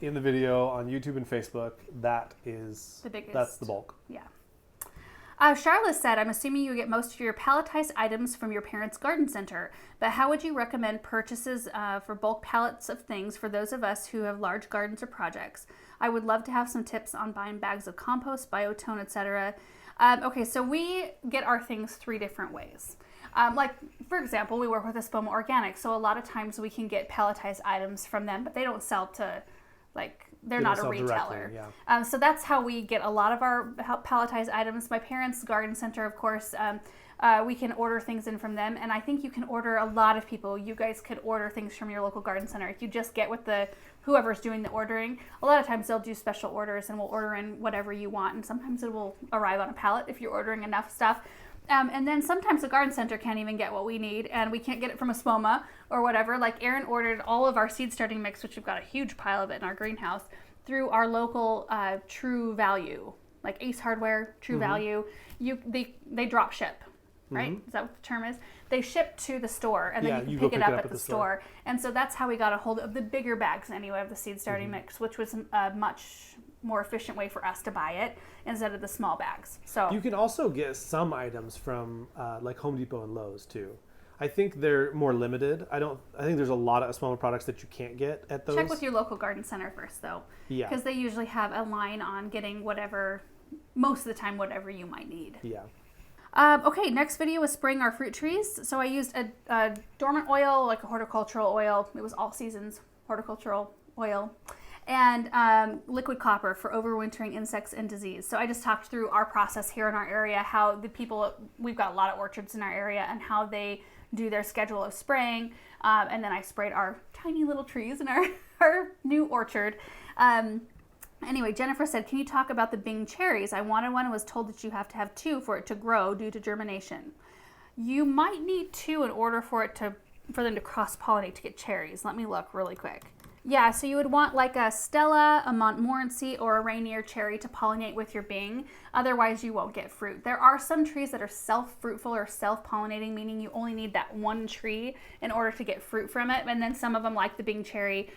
in the video on YouTube and Facebook. That is The biggest. That's the bulk. Yeah. Charlotte said, I'm assuming you get most of your palletized items from your parents' garden center, but how would you recommend purchases for bulk pallets of things for those of us who have large gardens or projects? I would love to have some tips on buying bags of compost, biotone, etc. Okay, so we get our things 3 different ways. Like, for example, we work with Espoma Organic, so a lot of times we can get palletized items from them, but they don't sell to, like, they're not a retailer. Directly, yeah. So that's how we get a lot of our palletized items. My parents' garden center, of course, we can order things in from them. And I think you can order, a lot of people, you guys could order things from your local garden center. If you just get with whoever's doing the ordering, a lot of times they'll do special orders and we'll order in whatever you want. And sometimes it will arrive on a pallet if you're ordering enough stuff. And then sometimes the garden center can't even get what we need, and we can't get it from Espoma or whatever. Like, Erin ordered all of our seed starting mix, which we've got a huge pile of it in our greenhouse, through our local True Value, like Ace Hardware, True Value. They drop ship, right? Is that what the term is? They ship to the store, and then you can pick it up at the store. And so that's how we got a hold of the bigger bags anyway of the seed starting mix, which was a much more efficient way for us to buy it instead of the small bags. So you can also get some items from like Home Depot and Lowe's too. I think they're more limited. I think there's a lot of Espoma products that you can't get at those. Check with your local garden center first, though. Yeah. Because they usually have a line on getting whatever, most of the time, whatever you might need. Yeah. Okay, next video was spraying our fruit trees. So I used a dormant oil, like a horticultural oil. It was all seasons horticultural oil. And liquid copper for overwintering insects and disease. So I just talked through our process here in our area, how the people, we've got a lot of orchards in our area, and how they do their schedule of spraying. And then I sprayed our tiny little trees in our new orchard. Anyway, Jennifer said, can you talk about the Bing cherries? I wanted one and was told that you have to have 2 for it to grow due to germination. You might need 2 in order for them to cross-pollinate to get cherries. Let me look really quick. Yeah, so you would want like a Stella, a Montmorency, or a Rainier cherry to pollinate with your Bing. Otherwise, you won't get fruit. There are some trees that are self-fruitful or self-pollinating, meaning you only need that one tree in order to get fruit from it. And then some of them, like the Bing cherry,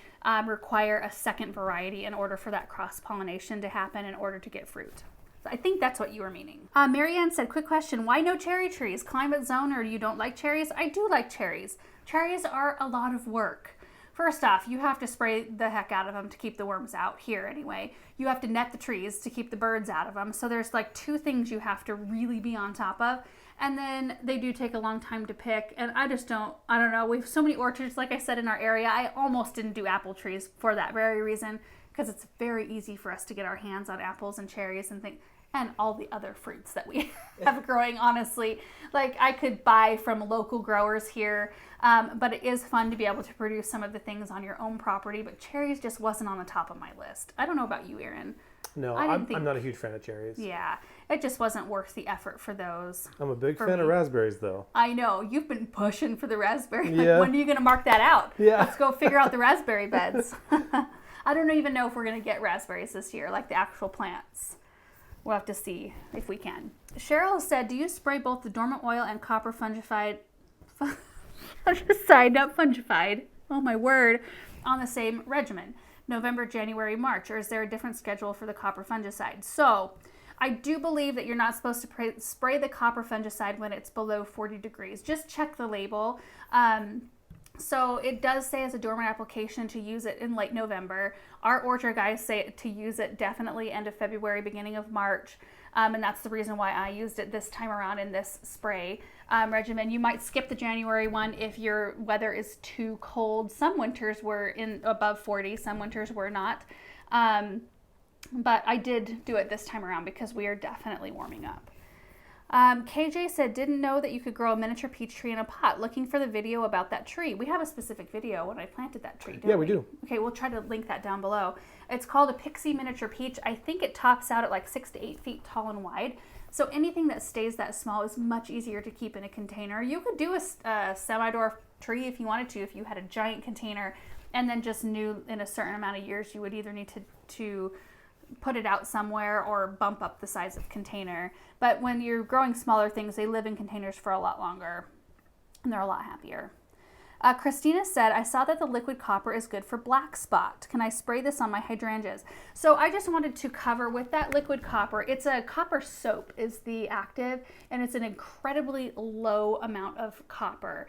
require a second variety in order for that cross-pollination to happen in order to get fruit. So I think that's what you were meaning. Marianne said, quick question, why no cherry trees? Climate zone, or you don't like cherries? I do like cherries. Cherries are a lot of work. First off, you have to spray the heck out of them to keep the worms out, here anyway. You have to net the trees to keep the birds out of them. So there's like 2 things you have to really be on top of. And then they do take a long time to pick. And I don't know. We have so many orchards, like I said, in our area. I almost didn't do apple trees for that very reason, because it's very easy for us to get our hands on apples and cherries and things. And all the other fruits that we have growing, honestly. Like, I could buy from local growers here, but it is fun to be able to produce some of the things on your own property, but cherries just wasn't on the top of my list. I don't know about you, Erin. No, I'm not a huge fan of cherries. Yeah, it just wasn't worth the effort for those. I'm a big fan of raspberries, though. I know, you've been pushing for the raspberry. Yeah. Like, when are you going to mark that out? Yeah. Let's go figure out the raspberry beds. I don't even know if we're going to get raspberries this year, like the actual plants. We'll have to see if we can. Cheryl said, do you spray both the dormant oil and copper fungicide, not fungified, oh my word, on the same regimen, November, January, March, or is there a different schedule for the copper fungicide? So I do believe that you're not supposed to spray the copper fungicide when it's below 40 degrees. Just check the label. So it does say as a dormant application to use it in late November. Our orchard guys say to use it definitely end of February, beginning of March. And that's the reason why I used it this time around in this spray regimen. You might skip the January one if your weather is too cold. Some winters were in above 40, some winters were not. But I did do it this time around because we are definitely warming up. KJ said, didn't know that you could grow a miniature peach tree in a pot. Looking for the video about that tree. We have a specific video when I planted that tree, don't we? Yeah, we do. Okay, we'll try to link that down below. It's called a pixie miniature peach. I think it tops out at like 6 to 8 feet tall and wide. So anything that stays that small is much easier to keep in a container. You could do a semi-dwarf tree if you wanted to, if you had a giant container and then just knew in a certain amount of years you would either need to put it out somewhere or bump up the size of container. But when you're growing smaller things, they live in containers for a lot longer and they're a lot happier. Christina said, I saw that the liquid copper is good for black spot. Can I spray this on my hydrangeas? So I just wanted to cover with that liquid copper. It's a copper soap is the active, and it's an incredibly low amount of copper,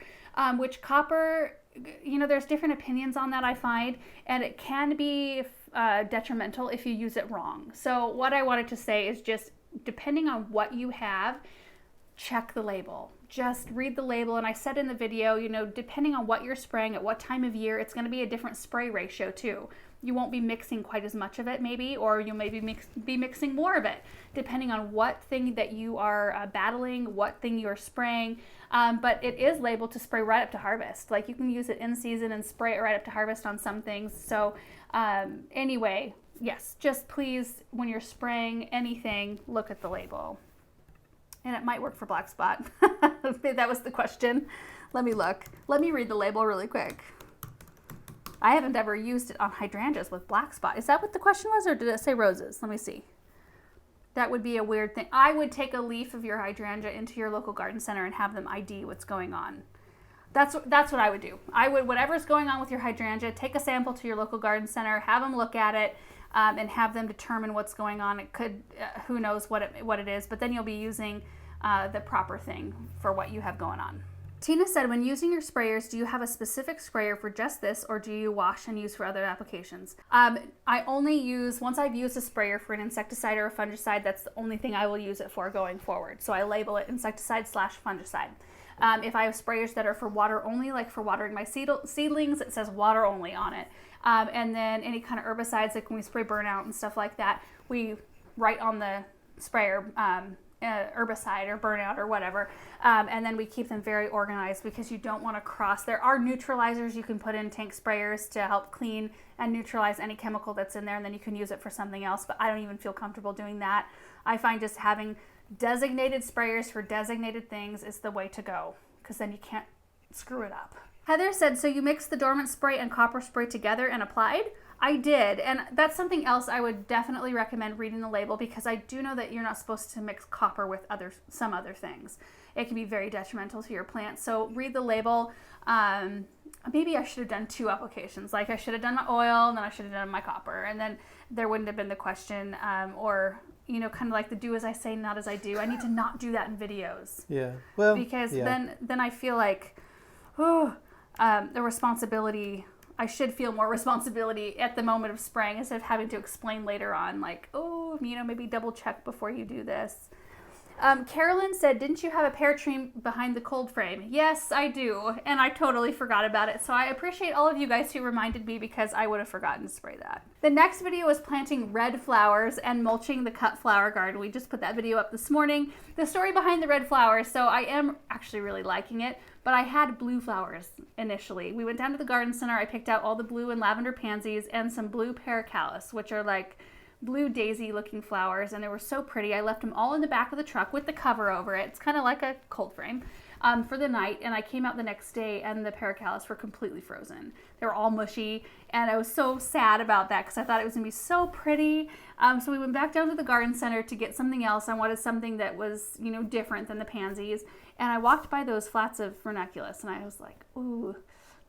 which copper, you know, there's different opinions on that, I find, and it can be detrimental if you use it wrong. So what I wanted to say is just depending on what you have, check the label. Just read the label. And I said in the video, you know, depending on what you're spraying at what time of year, it's going to be a different spray ratio too. You won't be mixing quite as much of it maybe, or you maybe be mixing more of it, depending on what thing that you are battling, what thing you are spraying. But it is labeled to spray right up to harvest. Like you can use it in season and spray it right up to harvest on some things. So anyway, yes, just please, when you're spraying anything, look at the label. And it might work for black spot. That was the question. Let me look. Let me read the label really quick. I haven't ever used it on hydrangeas with black spot. Is that what the question was, or did it say roses? Let me see. That would be a weird thing. I would take a leaf of your hydrangea into your local garden center and have them ID what's going on. That's what I would do. I would, whatever's going on with your hydrangea, take a sample to your local garden center, have them look at it, and have them determine what's going on. It could, who knows what it is, but then you'll be using the proper thing for what you have going on. Tina said, when using your sprayers, do you have a specific sprayer for just this, or do you wash and use for other applications? I only use, once I've used a sprayer for an insecticide or a fungicide, that's the only thing I will use it for going forward. So I label it insecticide/fungicide. If I have sprayers that are for water only, like for watering my seedlings, it says water only on it. And then any kind of herbicides, like when we spray burnout and stuff like that, we write on the sprayer herbicide or burnout or whatever, and then we keep them very organized because you don't want to cross. There are neutralizers you can put in tank sprayers to help clean and neutralize any chemical that's in there, and then you can use it for something else, but I don't even feel comfortable doing that. I find just having designated sprayers for designated things is the way to go, because then you can't screw it up. Heather said, so you mixed the dormant spray and copper spray together and applied? I did, and that's something else I would definitely recommend reading the label, because I do know that you're not supposed to mix copper with some other things. It can be very detrimental to your plant, so read the label. Maybe I should have done 2 applications. Like I should have done my oil, and then I should have done my copper, and then there wouldn't have been the question, or you know, kind of like the do as I say, not as I do. I need to not do that in videos. Yeah, well, because yeah. then I feel like, the responsibility. I should feel more responsibility at the moment of spraying instead of having to explain later on, like, oh, you know, maybe double check before you do this. Carolyn said, didn't you have a pear tree behind the cold frame? Yes, I do, and I totally forgot about it. So I appreciate all of you guys who reminded me, because I would have forgotten to spray that. The next video was planting red flowers and mulching the cut flower garden. We just put that video up this morning. The story behind the red flowers, so I am actually really liking it, but I had blue flowers initially. We went down to the garden center. I picked out all the blue and lavender pansies and some blue pericallus, which are like blue daisy looking flowers, and they were so pretty. I left them all in the back of the truck with the cover over it. It's kind of like a cold frame for the night, and I came out the next day and the pericallus were completely frozen. They were all mushy, and I was so sad about that because I thought it was gonna be so pretty. So we went back down to the garden center to get something else. I wanted something that was, you know, different than the pansies, and I walked by those flats of ranunculus, and I was like, ooh,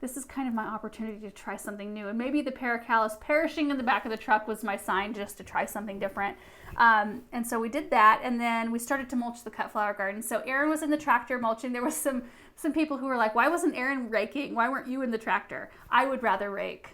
this is kind of my opportunity to try something new. And maybe the pericallus perishing in the back of the truck was my sign just to try something different. And so we did that, and then we started to mulch the cut flower garden. So Aaron was in the tractor mulching. There was some people who were like, why wasn't Aaron raking? Why weren't you in the tractor? I would rather rake,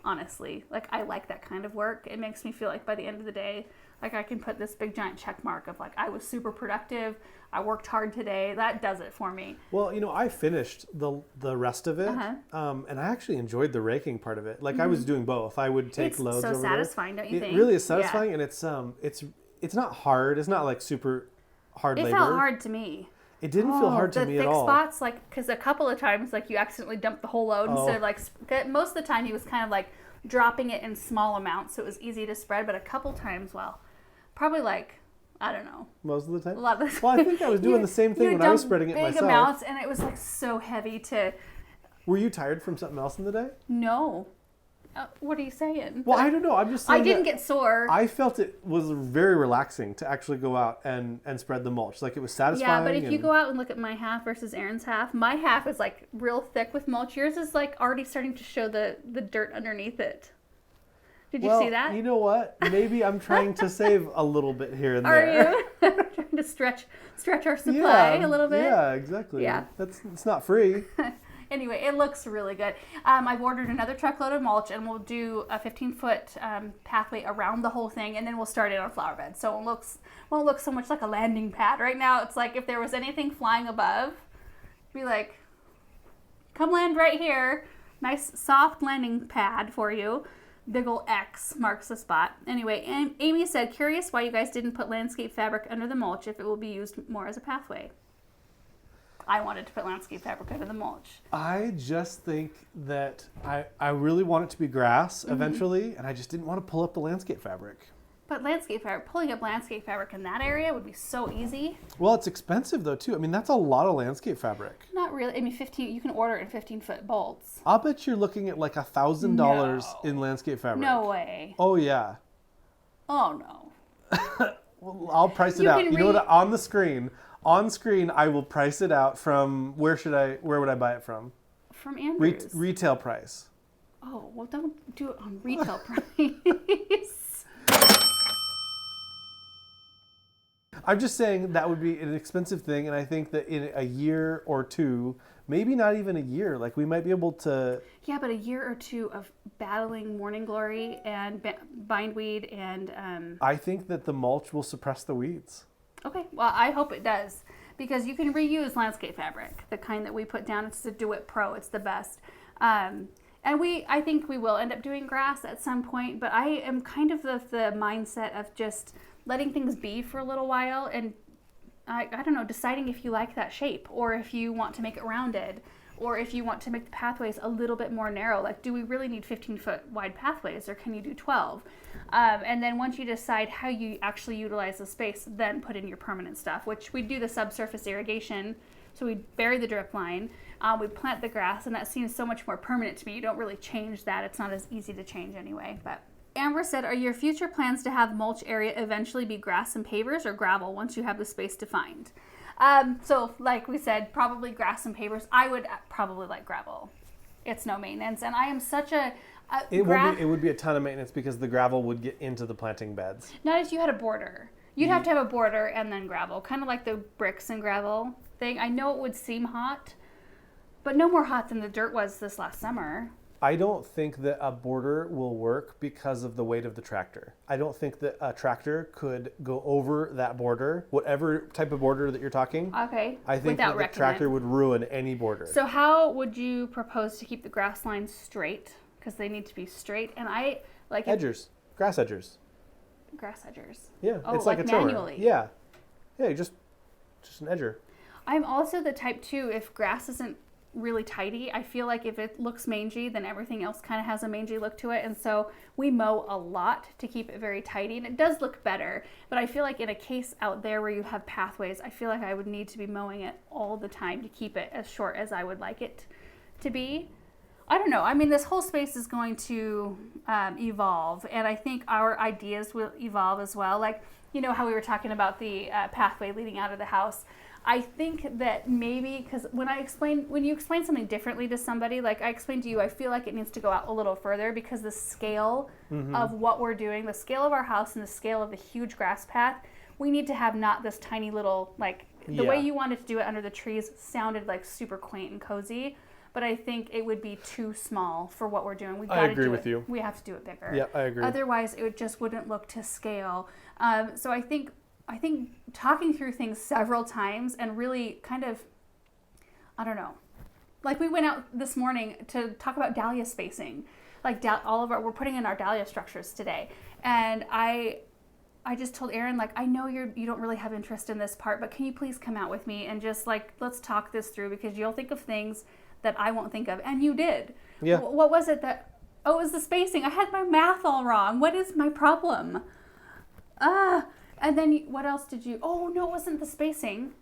honestly. Like, I like that kind of work. It makes me feel like by the end of the day, like I can put this big giant check mark of like, I was super productive. I worked hard today. That does it for me. Well, I finished the rest of it, and I actually enjoyed the raking part of it. Like I was doing both. I would take loads over there. It's so satisfying, don't you think? It really is satisfying, and it's not hard. It's not like super hard labor. It felt hard to me. It didn't feel hard to me at all. The thick spots, like, because a couple of times, like, you accidentally dumped the whole load instead of, like, most of the time he was kind of, like, dropping it in small amounts, so it was easy to spread, but a couple times, well, probably, like, I don't know. Most of the time? A lot of the Well, I think I was doing the same thing when I was spreading it myself. Big amounts, and it was, like, so heavy to... Were you tired from something else in the day? No. What are you saying? Well, I don't know. I'm just saying I didn't get sore. I felt it was very relaxing to actually go out and spread the mulch. Like, it was satisfying. Yeah, but if you go out and look at my half versus Aaron's half, my half is, like, real thick with mulch. Yours is, like, already starting to show the dirt underneath it. Did you see that? You know what? Maybe I'm trying to save a little bit here and there. Are you? Trying to stretch our supply a little bit? Yeah, exactly. Yeah. It's not free. Anyway, it looks really good. I've ordered another truckload of mulch, and we'll do a 15-foot pathway around the whole thing, and then we'll start it on flower beds. So it won't look so much like a landing pad. Right now, it's like if there was anything flying above, be like, come land right here. Nice soft landing pad for you. Big ol' X marks the spot. Anyway, Amy said, curious why you guys didn't put landscape fabric under the mulch if it will be used more as a pathway. I wanted to put landscape fabric under the mulch. I just think that I really want it to be grass eventually, and I just didn't want to pull up the landscape fabric. But pulling up landscape fabric in that area would be so easy. Well, it's expensive though too. I mean, that's a lot of landscape fabric. Not really. I mean, you can order it in 15-foot bolts. I'll bet you're looking at like $1,000 in landscape fabric. No way. Oh yeah. Oh no. Well, I'll price it out. You know what? On screen, I will price it out from where would I buy it from? From Andrews. Retail price. Oh, well, don't do it on retail price. I'm just saying that would be an expensive thing, and I think that in a year or two, maybe not even a year, like we might be able to... Yeah, but a year or two of battling morning glory and bindweed and... I think that the mulch will suppress the weeds. Okay, well, I hope it does, because you can reuse landscape fabric, the kind that we put down. It's the Do It Pro. It's the best. And I think we will end up doing grass at some point, but I am kind of the mindset of just letting things be for a little while and, I don't know, deciding if you like that shape or if you want to make it rounded or if you want to make the pathways a little bit more narrow. Like, do we really need 15-foot wide pathways or can you do 12? And then once you decide how you actually utilize the space, then put in your permanent stuff, which we do the subsurface irrigation. So we bury the drip line, we plant the grass, and that seems so much more permanent to me. You don't really change that. It's not as easy to change anyway. But Amber said, are your future plans to have mulch area eventually be grass and pavers or gravel once you have the space defined? So like we said, probably grass and pavers. I would probably like gravel. It's no maintenance. And I am such it would be a ton of maintenance because the gravel would get into the planting beds. Not if you had a border. You'd have to have a border and then gravel, kind of like the bricks and gravel thing. I know it would seem hot, but no more hot than the dirt was this last summer. I don't think that a border will work because of the weight of the tractor. I don't think that a tractor could go over that border, whatever type of border that you're talking. Okay. I think that the tractor would ruin any border. So how would you propose to keep the grass lines straight? Because they need to be straight. And I like edgers, grass edgers. Grass edgers. Yeah, oh, it's like a trimmer. Manually. Yeah, just an edger. I'm also the type too. If grass isn't really tidy, I feel like if it looks mangy, then everything else kind of has a mangy look to it. And so we mow a lot to keep it very tidy, and it does look better. But I feel like in a case out there where you have pathways, I feel like I would need to be mowing it all the time to keep it as short as I would like it to be. I don't know. I mean, this whole space is going to evolve, and I think our ideas will evolve as well. Like, you know how we were talking about the pathway leading out of the house. I think that maybe, because when you explain something differently to somebody, like I explained to you, I feel like it needs to go out a little further because the scale of what we're doing, the scale of our house and the scale of the huge grass path, we need to have not this tiny little, like the way you wanted to do it under the trees sounded like super quaint and cozy. but I think it would be too small for what we're doing. I agree with you. We have to do it bigger. Yeah, I agree. Otherwise, it just wouldn't look to scale. So I think talking through things several times and really kind of, I don't know, like we went out this morning to talk about dahlia spacing. Like we're putting in our dahlia structures today, and I just told Aaron, like, I know you don't really have interest in this part, but can you please come out with me and just like let's talk this through, because you'll think of things that I won't think of, and you did. Yeah. What was it that? Oh, it was the spacing. I had my math all wrong. What is my problem? And then what else did you? Oh no, it wasn't the spacing.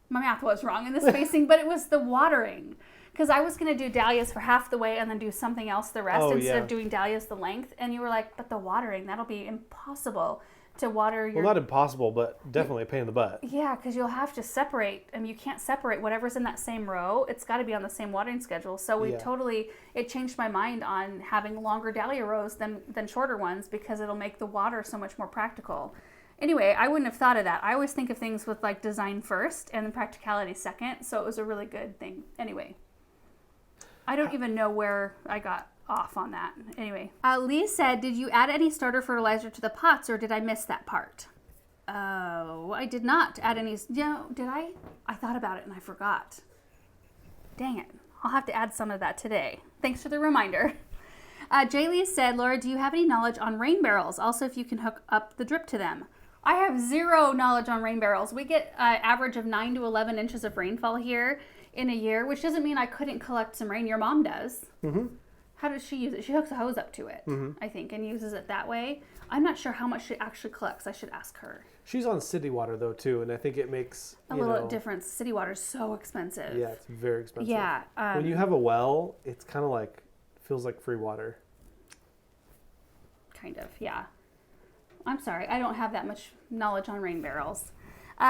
My math was wrong in the spacing, but it was the watering. Because I was going to do dahlias for half the way and then do something else the rest instead of doing dahlias the length. And you were like, but the watering, that'll be impossible to water your... Well, not impossible, but definitely a pain in the butt. Yeah, because you'll have to separate. I mean, you can't separate whatever's in that same row. It's got to be on the same watering schedule. So it changed my mind on having longer dahlia rows than shorter ones, because it'll make the water so much more practical. Anyway, I wouldn't have thought of that. I always think of things with like design first and then practicality second. So it was a really good thing. Anyway. I don't even know where I got off on that. Anyway. Lee said, did you add any starter fertilizer to the pots, or did I miss that part? Oh, I did not add any. No, did I? I thought about it and I forgot. Dang it. I'll have to add some of that today. Thanks for the reminder. Jaylee said, Laura, do you have any knowledge on rain barrels? Also, if you can hook up the drip to them. I have zero knowledge on rain barrels. We get an average of 9 to 11 inches of rainfall here in a year, which doesn't mean I couldn't collect some rain. Your mom does. Mm-hmm. How does she use it? She hooks a hose up to it, I think, and uses it that way. I'm not sure how much she actually collects. I should ask her. She's on city water, though, too, and I think it makes a little difference. City water is so expensive. Yeah, it's very expensive. Yeah. When you have a well, it's kind of like, feels like free water. Kind of, yeah. I'm sorry. I don't have that much knowledge on rain barrels.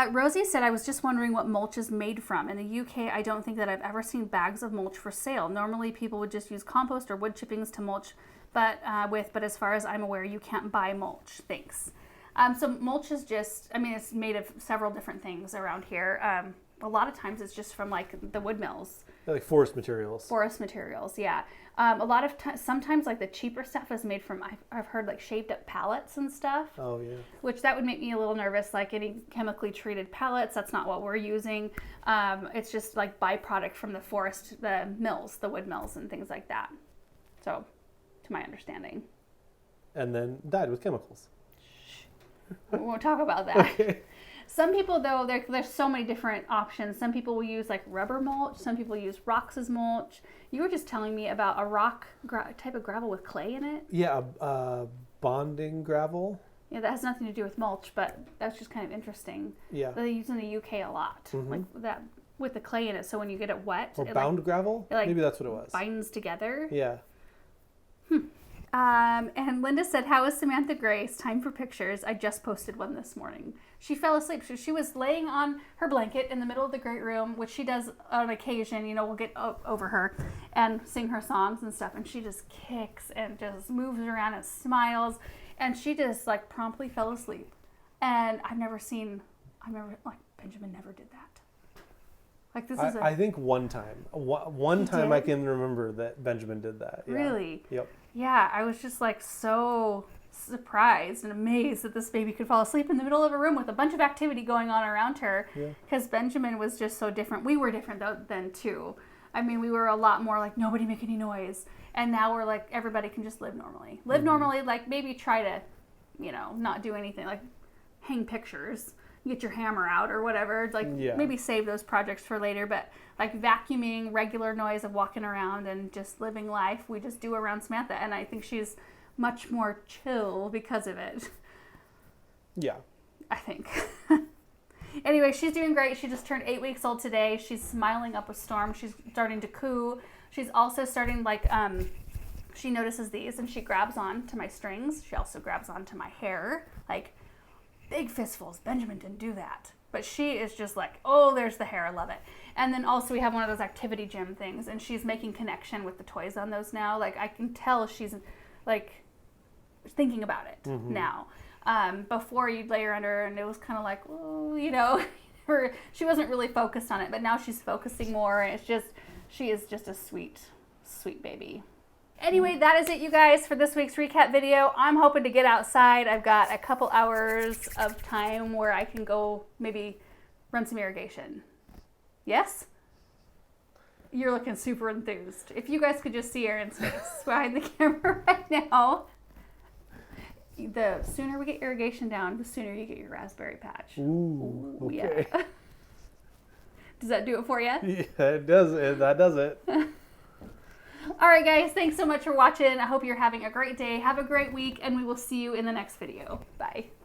Rosie said, I was just wondering what mulch is made from. In the UK, I don't think that I've ever seen bags of mulch for sale. Normally, people would just use compost or wood chippings to mulch, but as far as I'm aware, you can't buy mulch. Thanks. So mulch is just, I mean, it's made of several different things around here. A lot of times it's just from like the wood mills. Like forest materials. Forest materials, yeah. A lot of sometimes like the cheaper stuff is made from, I've heard like shaved up pallets and stuff. Oh yeah. Which that would make me a little nervous, like any chemically treated pallets. That's not what we're using. It's just like byproduct from the forest, the mills, the wood mills and things like that. So, to my understanding. And then dyed with chemicals. We won't talk about that. Okay. Some people, though, there's so many different options. Some people will use like rubber mulch. Some people use rocks as mulch. You were just telling me about a rock type of gravel with clay in it. Yeah, bonding gravel. Yeah, that has nothing to do with mulch, but that's just kind of interesting. Yeah. They use in the UK a lot, like that with the clay in it. So when you get it wet, or bound gravel. Maybe that's what it was. Binds together. Yeah. And Linda said, how is Samantha Grace? Time for pictures. I just posted one this morning. She fell asleep. So she was laying on her blanket in the middle of the great room, which she does on occasion. You know, we'll get over her and sing her songs and stuff. And she just kicks and just moves around and smiles. And she just like promptly fell asleep. And I remember like Benjamin never did that. Like this is I think one time I can remember that Benjamin did that. Yeah. Really? Yep. Yeah, I was just like so surprised and amazed that this baby could fall asleep in the middle of a room with a bunch of activity going on around her. Because Benjamin was just so different. We were different though then too. I mean, we were a lot more like nobody make any noise. And now we're like everybody can just live normally. Normally, like maybe try to, not do anything, like hang pictures. Get your hammer out or whatever, maybe save those projects for later, but like vacuuming, regular noise of walking around and just living life, we just do around Samantha, and I think she's much more chill because of it. Yeah. I think. Anyway, she's doing great. She just turned 8 weeks old today. She's smiling up a storm. She's starting to coo. She's also starting she notices these and she grabs on to my strings. She also grabs onto my hair, like big fistfuls. Benjamin didn't do that. But she is just like, oh, there's the hair. I love it. And then also we have one of those activity gym things, and she's making connection with the toys on those now. Like I can tell she's like thinking about it now. Before you'd lay her under and it was kind of like, oh, she wasn't really focused on it. But now she's focusing more. And it's just, She is just a sweet, sweet baby. Anyway, that is it, you guys, for this week's recap video. I'm hoping to get outside. I've got a couple hours of time where I can go maybe run some irrigation. Yes? You're looking super enthused. If you guys could just see Aaron's face behind the camera right now. The sooner we get irrigation down, the sooner you get your raspberry patch. Ooh, okay. Yeah. Does that do it for you? Yeah, it does. That does it. All right, guys. Thanks so much for watching. I hope you're having a great day. Have a great week, and we will see you in the next video. Bye.